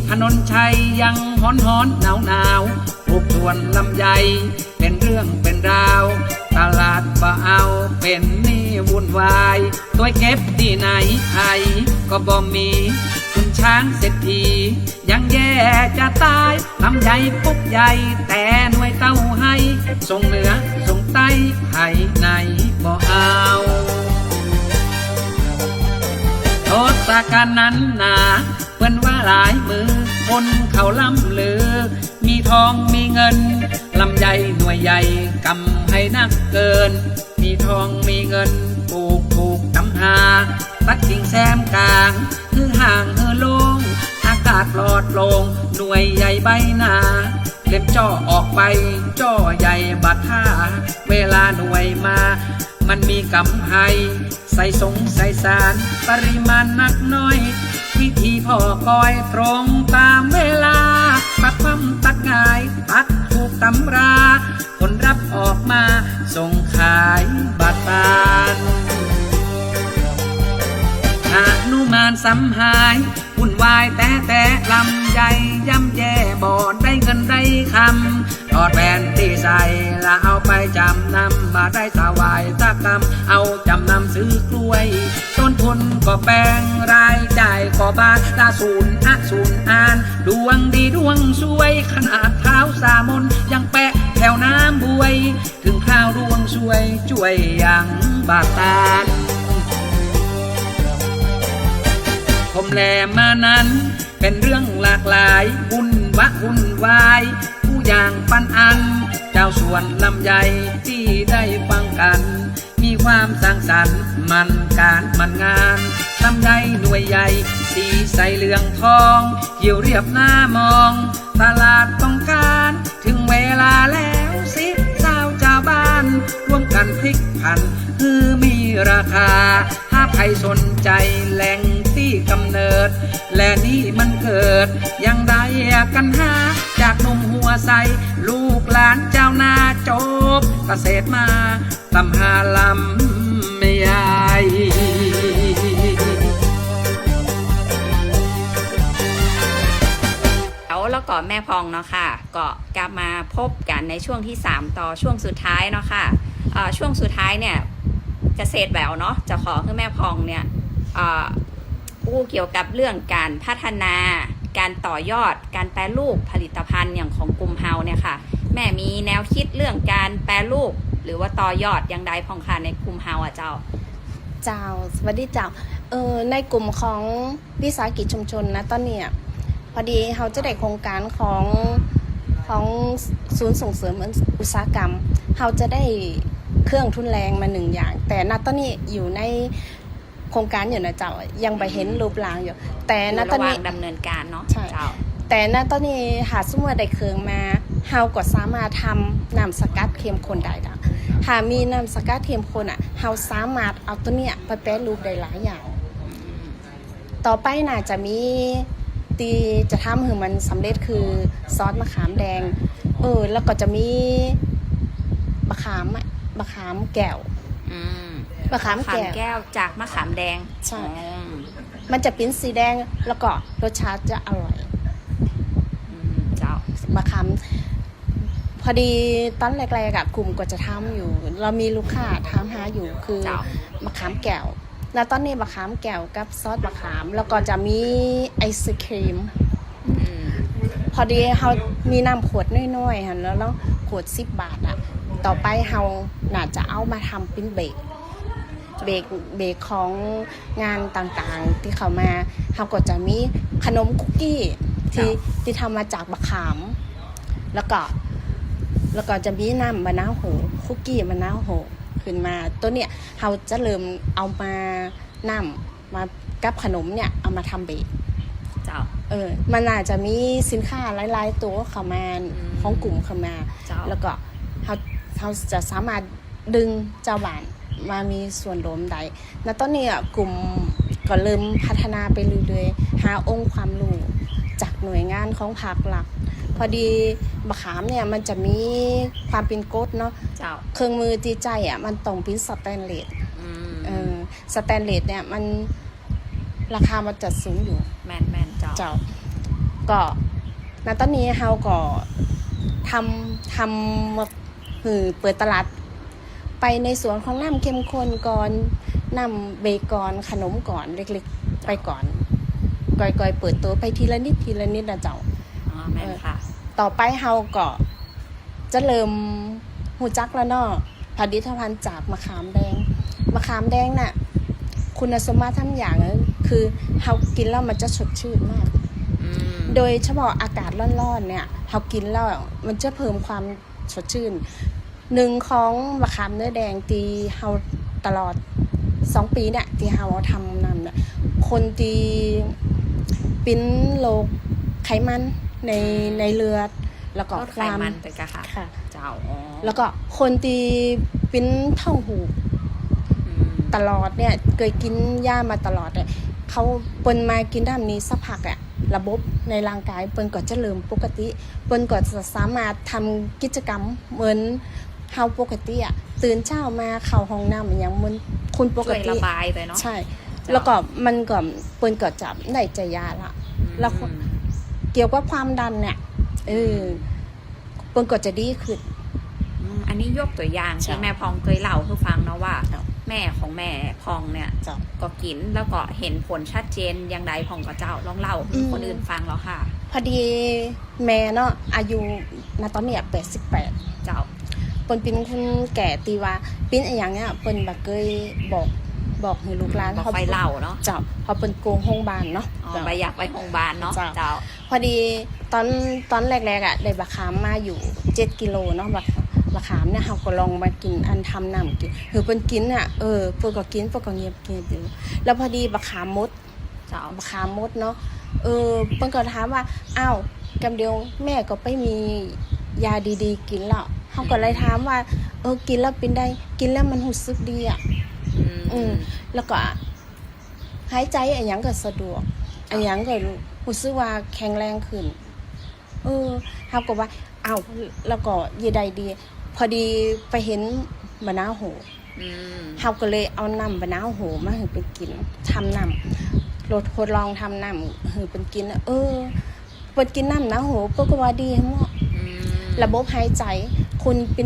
ถนนชัยยังฮ้อนฮ้อนหนาวหนาวปลูกสวนลำไยเป็นเรื่องเป็นราวตลาดบ่เอาเป็นนี่วุ่นวายตัวเก็บที่ไหนไทยก็บ่มีคุณช้างเศรษฐียังแย่จะตายลำไยปุ๊บใหญ่แต่หน่วยเต้าให้ส่งเหนือส่งใต้ไผ่ในบ่เอาโทษสาการนั้นนาเพิ่นว่าหลายมือคนเขาล่ำลือมีทองมีเงินลำไยหน่วยใหญ่กำให้นักเกินมีทองมีเงินปลูกถูกตำหาตัดกิ่งแซมกลางคือห่างโล่งอากาศปลอดโปร่งหน่วยใหญ่ใบหนาเล็บจ่อออกไปจ่อใหญ่บัดท่าเวลาหน่วยมามันมีกำไห้ใส่สงใส่สารปริมาณนักน้อยวิธีพ่อคอยตรงตามเวลาปักความตักง่ายตักถูกตำราคนรับออกมาส่งขายบาตานหนุมานสำหายวุ่นวายแต่ลำใหญ่ย่ำแย่บ่ได้เงินได้คำถอดแหวนที่ใส่แล้วเอาไปจำนำมาได้สวายตะกรรมเอาจำนำซื้อกล้วยต้นทุนก็แปลงรายจ่ายก็บาทละศูนย์อ่านดวงดีดวงสวยขนาดเท้าสามนยังแปะแถวน้ำบวยถึงข้าวดวงสวยช่วยอย่างบาตานผมแลมานั้นเป็นเรื่องหลากหลายวุ่นวายผู้อย่างปันอันเจ้าส่วนลำไยที่ได้ฟังกันมีความสร้างสรรค์มันการมันงานลำไยหน่วยใหญ่สีใสเหลืองทองเหี่ยวเรียบหน้ามองตลาดต้องการถึงเวลาแล้วสิเจ้าบ้านร่วมกันพลิกผันคือมีราคาถ้าใครสนใจแหล่งที่กำเนิดและนี่มันเกิดยังได้กันหาจากหนุ่มหัวใสลูกหลานเจ้านาจบเกษตรมาตำหาลำไม่ใหญ่แล้วก็แม่พองเนาะค่ะก็กลับมาพบกันในช่วงที่3ต่อช่วงสุดท้ายเนาะค่ะช่วงสุดท้ายเนี่ยเกษตรแหววเนาะจะขอให้แม่พองเนี่ยเกี่ยวกับเรื่องการพัฒนาการต่อยอดการแปรรูปผลิตภัณฑ์อย่างของกลุ่มเฮาเนี่ยค่ะแม่มีแนวคิดเรื่องการแปรรูปหรือว่าต่อยอดอย่างใดพองค่ะในกลุ่มเฮาอ่ะเจ้า เจ้าสวัสดีเจ้าในกลุ่มของวิสาหกิจชุมชนนะตอนเนี้ยพอดีเขาจะได้โครงการของศูนย์ส่งเสริมอุตสาหกรรมเขาจะได้เครื่องทุนแรงมา1อย่างแต่ณตอนนี้อยู่ในโครงการอยู่นะเจ้ายังไปเห็นรูปร่างอยู่แต่ณตอนนี้ ระหว่างดำเนินการเนาะ ใช่ เจ้า แต่ณตอนนี้หาสมมติได้เครื่องมาเฮาก็สามารถทำน้ำสกัดเข้มข้นได้ดังหากมีน้ำสกัดเข้มข้นอ่ะเฮาสามารถเอาตัวเนี้ยไปแปรรูปได้หลายอย่าง ต่อไปน่าจะมีตีจะทำให้มันสำเร็จคือซอสมะขามแดงแล้วก็จะมีมะขามแก้ว อืม มะขามแก้ว แก้วจากมะขามแดง ใช่ อืม มันจะเป็นสีแดงแล้วก็รสชาติจะอร่อย เจ้า มะขามพอดีตอนแรกๆอะกลุ่มก็จะทำอยู่ เรามีลูกค้าถามหาอยู่คือ เจ้า มะขามแก้วแล้วตอนนี้มะขามแก้วกับซอสมะขาม แล้วก็จะมีไอศครีม อืม พอดีเรามีน้ำขวดน้อยๆค่ะแล้วขวด10 บาทอะต่อไปเราน่าจะเอามาทำเป็นเบรกของงานต่างๆที่เขามาเราก็จะมีขนมคุกกี้ที่ทำมาจากมะขาม แล้วก็จะมีน้ำมะนาวโหคุกกี้มะนาวโหขึ้นมาตัวเนี้ยเราจะเริ่มเอามาน้ำมากับขนมเนี่ยเอามาทำเบรก เจ้า มันอาจจะมีสินค้าหลายๆตัวเข้ามา อืม ของกลุ่มเข้ามา เจ้า แล้วก็เขาจะสามารถดึงเจ้าบ้านมามีส่วนร่วมได้ณตอนนี้กลุ่มก็เริ่มพัฒนาไปเรื่อยๆหาองค์ความรู้จากหน่วยงานของภาครัฐพอดีมะขามเนี่ยมันจะมีความเป็นกรดเนาะ เจ้า เครื่องมือตีใจมันต้องเป็นสแตนเลส อืม สแตนเลสเนี่ยมันราคามันจะสูงอยู่ แมนเจ้า เจ้าก็ณตอนนี้เฮาก็ทำเปิดตลาดไปในส่วนของน้ำเข้มข้นก่อนน้ำเบกอนขนมก่อนเล็กๆไปก่อนก่อยๆเปิดตัวไปทีละนิดนะเจ้า อ๋อแมนค่ะ ต่อไปเฮาก็จะเริ่มหูจักแล้วเนาะผลิตภัณฑ์จากมะขามแดงน่ะคุณสมบัติทั้งอย่างคือเฮากินแล้วมันจะสดชื่นมาก อืม โดยเฉพาะอากาศร้อนๆเนี่ยเรากินแล้วมันจะเพิ่มความสดชื่นหนึ่งของมะขามเนื้อแดงตีเฮาตลอด2 ปีเนี่ยที่เฮาทำนำเนี่ยคนตีปิ้นโรคไขมันในเลือดแล้วก็ ลด ค ไข วาม มันไปกะค่ะ ค่ะ เจ้า อ๋อ แล้วก็คนตีปิ้นท้องหูก อืม ตลอดเนี่ยเคยกินยามาตลอดเลยเขาเปิ้นมากินด้านนี้สักพักอะระบบในร่างกายเปิ้นก็จะเริ่มปกติเปิ้นก็จะสามารถทำกิจกรรมเหมือนเฮาปกติอะตื่นเช้ามาเข้าห้องน้ำอย่างเหมือนคุณปก ช่วย ติ ระบายไปเนาะ ใช่ แล้วก็มันก็เปิ้นก็จับได้ใจยาละ แล้ว อืม เกี่ยวกับความดันเนี่ยเปิ้นก็จะดีขึ้น อันนี้ยกตัวอย่าง ใช่ ที่แม่พองเคยเล่าให้ฟังเนาะว่า ครับ แม่ของแม่พองเนี่ย เจ้า ก็กินแล้วก็เห็นผลชัดเจนอย่างใดพองก็เจ้าลองเล่าให้คนอื่นฟังแล้วค่ะ พอดีแม่เนาะอายุณตอนเนี้ย88 เจ้า เปิ้นเป็นคนแก่ตีว่าปิ้นอะไรอย่างเนี้ยเปิ้นบ่เคยบอกให้ลูกหลาน บอกไปเล่าเนาะ เจ้าเพอเปิ้นโกงโรงพยาบาลเนาะ อ๋อไปอยากไปโรงพยาบาลเนาะ เจ้า เจ้า พอดีตอนแรกๆได้บะขามมาอยู่7 กิโลเนาะบะขามเนี่ยเฮาก็ลองมากินอันทำน้ำกินคือเปิ้นกินน่ะเปิ้นก็กินเปิ้นก็เงียบอยู่แล้วพอดีบะขามมด เจ้า บะขามมดเนาะเปิ้นก็ถามว่าอ้าวกำเดียวแม่ก็ไปมียาดีๆกินแล้วเฮาก็เลยถามว่ากินแล้วเป็นได้กินแล้วมันรู้สึกดีอ่ะ แล้วก็หายใจอันยังก็สะดวกอันยังก็รู้สึกว่าแข็งแรงขึ้นเฮาก็ว่าอ้าวแล้วก็ยีใดดี พอดีไปเห็นมะนาวโห เฮาก็เลยเอาน้ำมะนาวโหมาให้เพิ่นกินทำน้ำทดลองทำน้ำให้เพิ่นกินเพิ่นกินน้ำมะนาวโหเพิ่นก็ว่าดีเหมาะระบบหายใจคุณเป็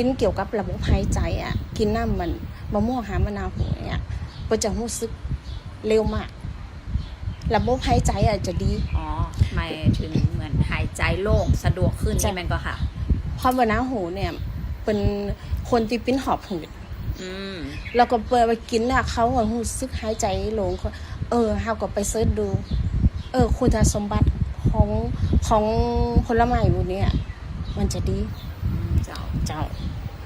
นเกี่ยวกับระบบหายใจอ่ะกินน้ำมันมะม่วงหามะนาวโหเนี่ยเพิ่นจะรู้สึกเร็วมากระบบหายใจอาจจะดี อ๋อหมายถึงเหมือนหายใจโล่งสะดวกขึ้นใช่ไหมก็ค่ะ เพราะมะนาวโหเนี่ยเป็นคนที่เป็นหอบหืด อืม แล้วก็เปิดไปกินน่ะเขาก็รู้สึกหายใจโล่งเฮาก็ไปเสิร์ชดูคุณสมบัติของผลไม้พวกเนี้ยมันจะดี เจ้า เจ้า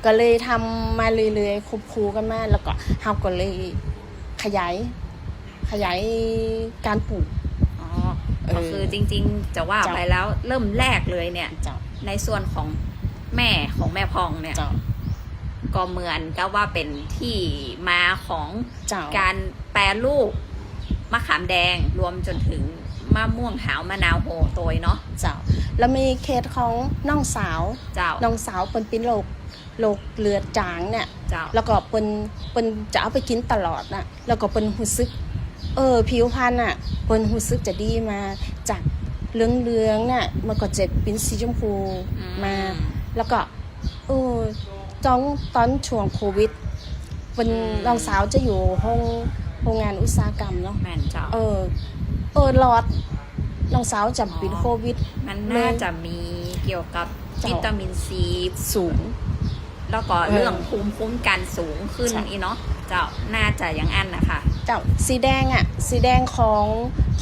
ก็เลยทำมาเรื่อยๆควบคู่กันมาแล้วก็เฮาก็เลยขยายการปลูก อ๋อก็คือจริงๆจะว่าไปแล้วเริ่มแรกเลยเนี่ย เจ้า ในส่วนของแม่พองเนี่ย เจ้า ก็เหมือนกับว่าเป็นที่มาของ เจ้า การแปรรูปมะขามแดงรวมจนถึงมะม่วงหาวมะนาวโหโตยเนาะ เจ้าแล้วมีเคสของน้องสาว เจ้า น้องสาวเป็นโรคเลือดจางเนี่ย เจ้า แล้วก็เป็นจะเอาไปกินตลอดนะแล้วก็เป็นรู้สึกผิวพรรณอ่ะเป็นรู้สึกจะดีมาจากเหลืองๆน่ะมันก็จะเป็นสีชมพูมา แล้วก็ตอนช่วงโควิดเป็นน้องสาวจะอยู่โรงงานอุตสาหกรรมเนาะ แม่นเจ้า หลอดน้องสาวจะเป็นโควิด มันน่าจะมีเกี่ยวกับ เจ้า วิตามินซี สูง แล้วก็เรื่องภูมิคุ้มกันสูงขึ้น ใช่ อีเนาะเจ้าน่าจะอย่างอันนะคะ เจ้าสีแดงข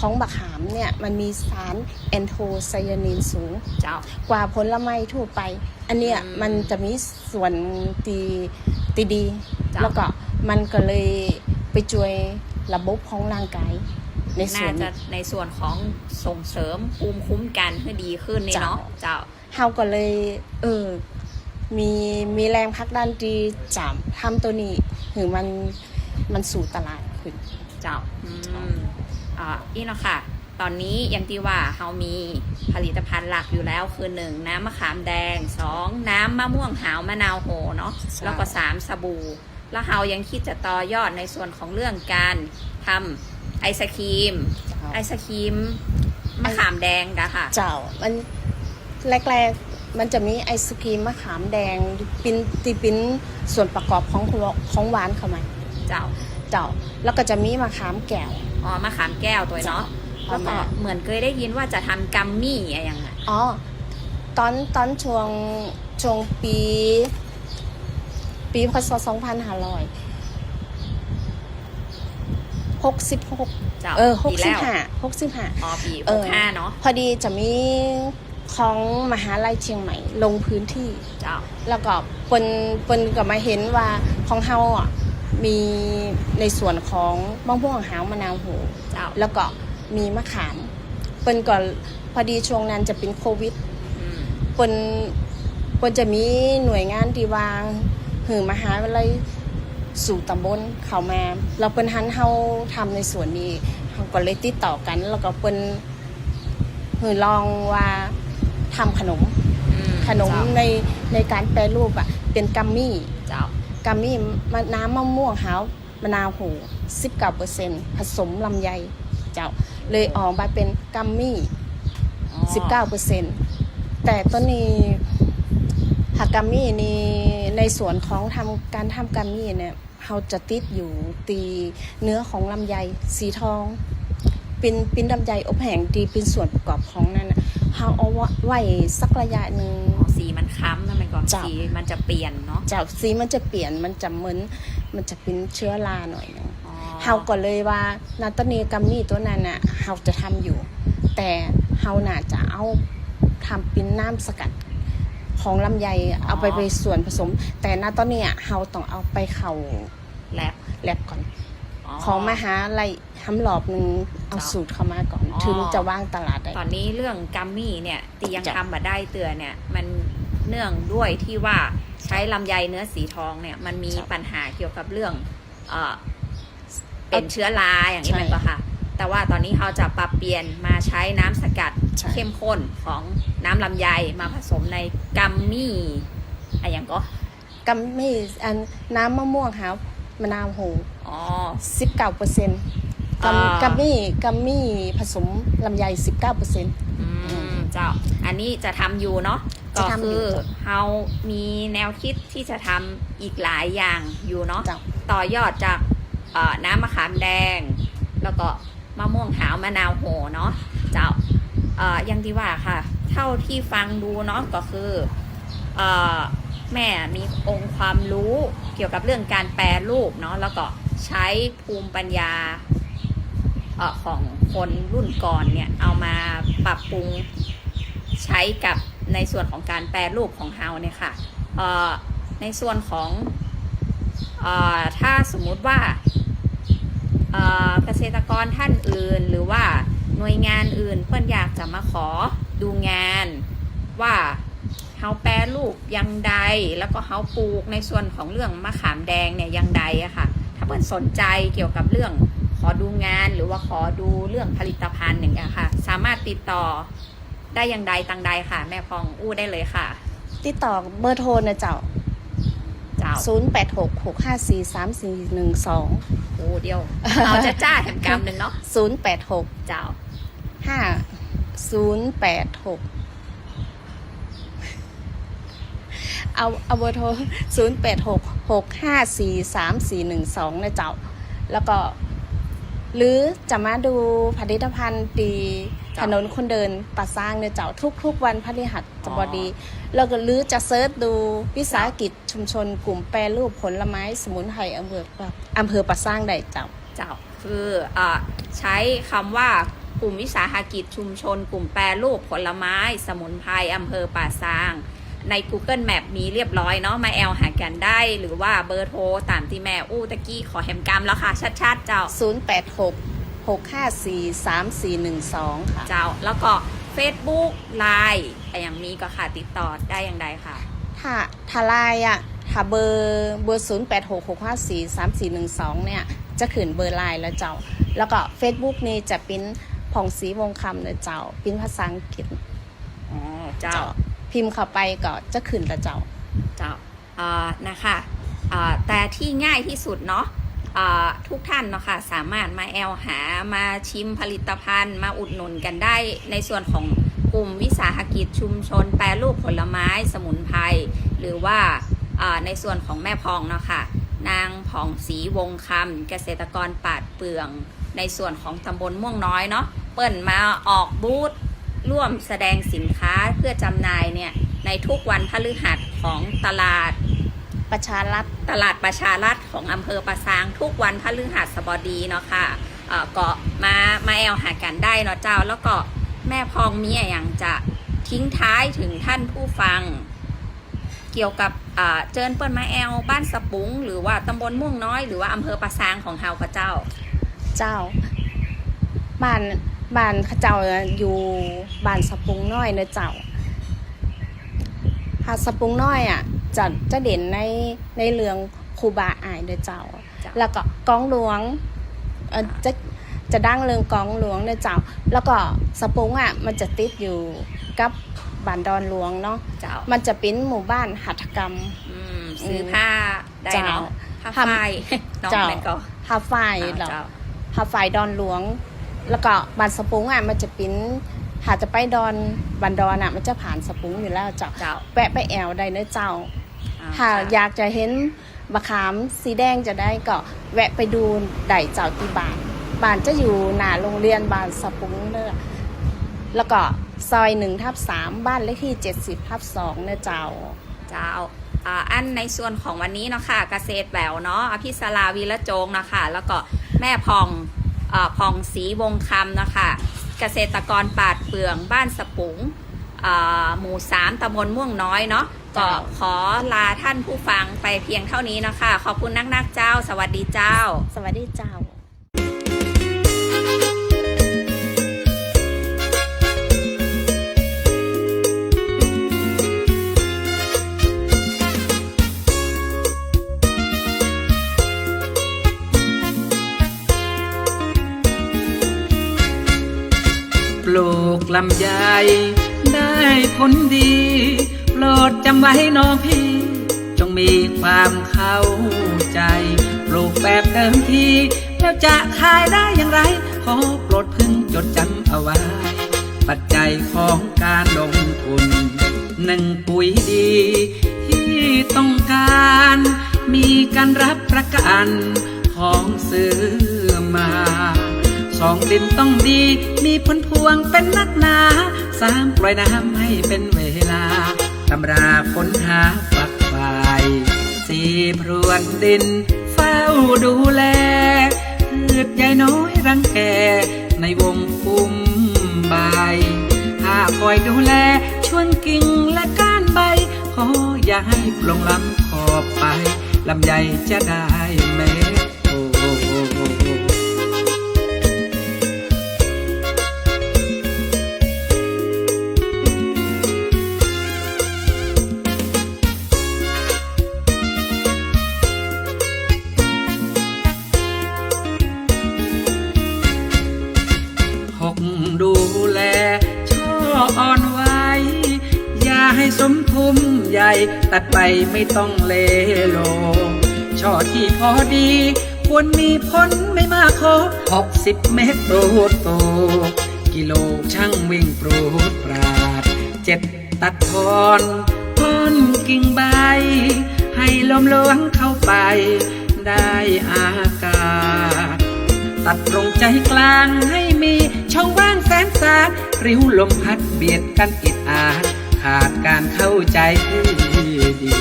องบักขามเนี่ยมันมีสารแอนโทไซยานินสูง เจ้าก ว่าผลไม้ทั่วไป อันเนี้ยมันจะมีส่วนดี แล้วก็มันก็เลยไปช่วยระบบของร่างกายในส่ น่า วน จะในส่วนของส่งเสริมภูมิคุ้มกันให้ดีขึ้นนี่เนาะเจ้า เฮาก็เลยมีแรงพักดันดีจามทำตัวนี้ถึงมันสู่ตลาดขึ้น เจ้าอีเนาะค่ะ ตอนนี้อย่างที่ว่าเรามีผลิตภัณฑ์หลักอยู่แล้วคือ1น้ำมะขามแดง2น้ำมะม่วงหาวมะนาวโหเนาะ ใช่ แล้วก็3สบู่แล้วเรายังคิดจะต่อยอดในส่วนของเรื่องการทำไอศครีมมะขามแดงกะค่ะ เจ้ามันแรกๆมันจะมีไอศกรีมมะขามแดงเป็นส่วนประกอบของหวานเข้ามา เจ้า แล้วก็จะมีมะขามแก้ว อ๋อมะขามแก้วตัวเนาะ เจ้า แล้วก็เหมือนเคยได้ยินว่าจะทำกัมมี่อะไรอย่างเงี้ย ตอนช่วงปีพศ2566 เจ้า 65 ปีแล้ว 65 อ๋อปี65เนาะ พอดีจะมีของมหาลัยเชียงใหม่ลงพื้นที่ เจ้า แล้วก็เปิ้นก็มาเห็นว่าของเฮาอ่ะมีในส่วนของมะม่วงหาวมะนาวโห เจ้า แล้วก็มีมะขามเปิ้นก็พอดีช่วงนั้นจะเป็นโควิด อืม เปิ้นจะมีหน่วยงานที่ว่าหือมหาวิทยาลัยสู่ตำบลเข้ามาเราเปิ้นหันเฮาทำในส่วนนี้เฮาก็เลยติดต่อกัน แล้วก็เปิ้นหือลองว่าทำขนม เจ้า ในการแปรรูปอ่ะเป็นกัมมี่ เจ้า น้ำมะม่วงหาวมะนาวโห 19% ผสมลำไยเจ้าเลยออกมาเป็นกัมมี่ อ๋อ 19%แต่ตอนนี้หากกัมมี่นี่ในส่วนของการทำกัมมี่เนี่ยเราจะติดอยู่ตีเนื้อของลำไยสีทองเป็นลำไยอบแห้งดีเป็นส่วนประกอบของนั้นน่ะเราเอาไว้สักระยะหนึ่ง อ๋อสีมันค้ำนะมันก่อน เจ้า สีมันจะเปลี่ยนเนาะ จากสีมันจะเปลี่ยนมันจะเหมือนมันจะเป็นเชื้อราหน่อยนึง อ๋อ เฮาก็เลยว่านาตาเนกัมมี่ตัวนั้นน่ะเฮาจะทำอยู่ แต่เฮาน่าจะเอาทำเป็นน้ำสกัดของลำไยเอาไปส่วนผสม แต่นาตอนนี้เฮาต้องเอาไปเข้า แลบ แลบก่อน ของมหาลัยทำหลอบหนึ่งเอาสูตรเข้ามาก่อน อ๋อ ถึงจะว่างตลาดได้ ตอนนี้เรื่องกัมมี่เนี่ยที่ยัง จ้ะ ทำมาได้เตือนเนี่ยมันเนื่องด้วยที่ว่าใช้ลำไยเนื้อสีทองเนี่ยมันมีปัญหาเกี่ยวกับเรื่องเป็นเชื้อราอย่างนี้ ใช่ มันก็ค่ะ แต่ว่าตอนนี้เขาจะปรับเปลี่ยนมาใช้น้ำสกัด ใช่ เข้มข้นของน้ำลำไยมาผสมในกัมมี่อะไรอย่างก็ กัมมี่อันน้ำมะม่วงหาวมะนาวโห อ๋อ 19% อ่า กัมมี่ผสมลำไย 19% เจ้า อันนี้จะทำอยู่เนาะ จะ ก็ ทำอยู่ คือเรามีแนวคิดที่จะทำอีกหลายอย่างอยู่เนาะ เจ้า ต่อยอดจากน้ำมะขามแดง แล้วก็มะม่วงหาวมะนาวโหเนาะเจ้าอย่างที่ว่าค่ะ เท่าที่ฟังดูเนาะก็คือแม่มีองค์ความรู้ เกี่ยวกับเรื่องการแปรรูปเนาะแล้วก็ใช้ภูมิปัญญาของคนรุ่นก่อนเนี่ยเอามาปรับปรุงใช้กับในส่วนของการแปรรูปของเฮาเนี่ยค่ะในส่วนของถ้าสมมุติว่าเกษตรกรท่านอื่นหรือว่าหน่วยงานอื่นเพื่อนอยากจะมาขอดูงานว่าเฮาแปรรูปยังใดแล้วก็เฮาปลูกในส่วนของเรื่องมะขามแดงเนี่ยยังใดอะค่ะถ้าเพื่อนสนใจเกี่ยวกับเรื่องขอดูงานหรือว่าขอดูเรื่องผลิตภัณฑ์อย่างเงี้ยค่ะสามารถติดต่อได้อย่างใดตังใดค่ะแม่พองอู้ได้เลยค่ะ ติดต่อเบอร์โทรนะเจ้า 0866643412 โอ้เดียวเอาจะจ้าแถมกำหนึ่งเนาะ 086 เจ้า 5086เอาเบอร์โทร 0866543412 นะเจ้าแล้วก็หรือจะมาดูผลิตภัณฑ์ดีถนนคนเดินป่าสร้างเนี่ยเจ้าทุกวันพฤหัสบดีแล้วก็หรือจะเซิร์ชดูวิสาหกิจชุมชนกลุ่มแปรรูปผลไม้สมุนไพรอำเภอป่าสร้างได้เจ้าคือใช้คำว่ากลุ่มวิสาหกิจชุมชนกลุ่มแปรรูปผลไม้สมุนไพรอำเภอป่าซางใน Google Map มีเรียบร้อยเนาะมาแอลหากันได้หรือว่าเบอร์โทรตามที่แม่อู้ตะกี้ขอแฮมกรรมแล้วค่ะชัดๆเจ้า08665431412ค่ะเจ้าแล้วก็ Facebook Line อย่างนี้ก็ค่ะติดต่อได้อย่างใดค่ะถ้าไลน์ถ้าเบอร์0866543412เนี่ยจะขึ้นเบอร์ไลน์แล้วเจ้าแล้วก็ Facebook นี่จะเป็นผ่องศรีวงคำเลยเจ้าเป็นภาษาอังกฤษอ๋อเจ้าพิมพ์เข้าไปก็จะขึ้นแล้วเจ้านะคะแต่ที่ง่ายที่สุดเนาะทุกท่านเนาะค่ะสามารถมาแอลหามาชิมผลิตภัณฑ์มาอุดหนุนกันได้ในส่วนของกลุ่มวิสาหกิจชุมชนแปรรูปผลไม้สมุนไพรหรือว่าในส่วนของแม่พองเนาะค่ะนางผ่องศรีวงคำเกษตรกรปาดเปลืองในส่วนของตำบลม่วงน้อยเนาะเปิ้นมาออกบูธร่วมแสดงสินค้าเพื่อจำหน่ายเนี่ยในทุกวันพฤหัสของตลาดประชารัฐของอำเภอป่าซางทุกวันพฤหัสบดีเนาะค่ะก็มาแอลหากันได้เนาะเจ้าแล้วก็แม่พองมีอย่างจะทิ้งท้ายถึงท่านผู้ฟังเกี่ยวกับเจิญเปิ้นมาแอลบ้านสปุงหรือว่าตำบลม่วงน้อยหรือว่าอำเภอป่าซางของเฮาพระเจ้าบ้านข้าเจ้าอยู่บ้านสปุงน้อยเนอะเจ้าหาดสปุงน้อยจะเด่นในเรื่องครูบาอ้ายเนอะเจ้าแล้วก็กองหลวงจะดังเรื่องกองหลวงเนอะเจ้าแล้วก็สปุงมันจะติดอยู่กับบ้านดอนหลวงเนาะมันจะเป็นหมู่บ้านหัตถกรรมซื้อผ้าได้เนาะผ้าฝ้ายน้องแม่ก็ผ้าฝ้ายเหรอผ้าฝ้ายดอนหลวงแล้วก็บ้านสปุงมันจะเป็นหาจะไปบ้านดอนมันจะผ่านสปุงอยู่แล้วเจ้าแวะไปแอวได้เนอะเจ้าถ้าอยากจะเห็นมะขามสีแดงจะได้ก็แวะไปดูได้เจ้าที่บ้านจะอยู่หน้าโรงเรียนบ้านสปุงเนอะแล้วก็ซอย1/3บ้านเลขที่70/2เนอะเจ้าอันในส่วนของวันนี้เนาะค่ะเกษตรแหววเนาะอภิสราวีระโจงนะคะแล้วก็แม่พองศรีวงคำนะคะเกษตรกรปาดเปลืองบ้านสปุงหมู่3ตำบลม่วงน้อยเนาะก็ขอลาท่านผู้ฟังไปเพียงเท่านี้นะคะขอบคุณนักเจ้าสวัสดีเจ้าสวัสดีเจ้าปลูกลำไยได้ผลดีโปรดจำไว้น้องพี่จงมีความเข้าใจปลูกแบบเดิมทีแล้วจะขายได้อย่างไรขอโปรดพึงจดจำเอาไว้ปัจจัยของการลงทุน1ปุ๋ยดีที่ต้องการมีการรับประกันของซื้อมา2ดินต้องดีมีผลพวงเป็นนักหนา3ปล่อยน้ำให้เป็นเวลาตำราค้นหาฝักฝ่าย4 พรวนดินเฝ้าดูแลพืชใหญ่น้อยรังแกในวงคุ้มใบถ้าคอยดูแลชวนกิ่งและก้านใบขออย่าให้ปลงล้ำขอบไปลำไยจะได้เม็ดโตดูแลช่ออ่อนไว้อย่าให้สมทุมใหญ่ตัดไปไม่ต้องเลโลช่อที่พอดีควรมีผลไม่มากขอ60 เมตรโตโตกิโลช่างวิ่งโปรดปราด7ตัดทอนต้นกิ่งใบให้ลมล้วนเข้าไปได้อากาศตัดตรงใจกลางให้มีช่องว่างแสนสาดริ้วลมพัดเบียดกันอิดอาดขาดการเข้าใจที่ดี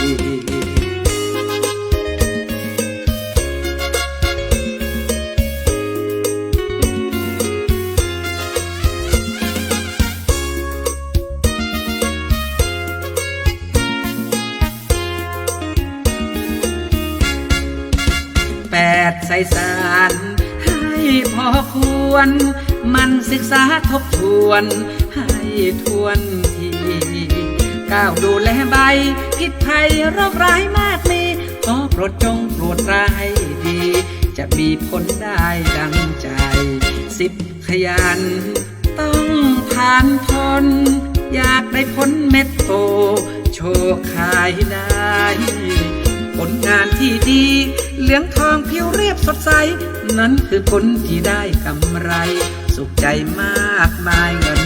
8ใส่สารพอควรมันศึกษาทบทวนให้ทวนที9ดูแลใบพิษภัยโรคร้ายมากมีขอโปรดจงโปรดร้ายดีจะมีผลได้ดังใจ10ขยันต้องทานทนอยากได้ผลเม็ดโตโชว์ขายได้ผลงานที่ดีเหลืองทองผิวเรียบสดใสนั้นคือผลที่ได้กำไรสุขใจมากมายเงิน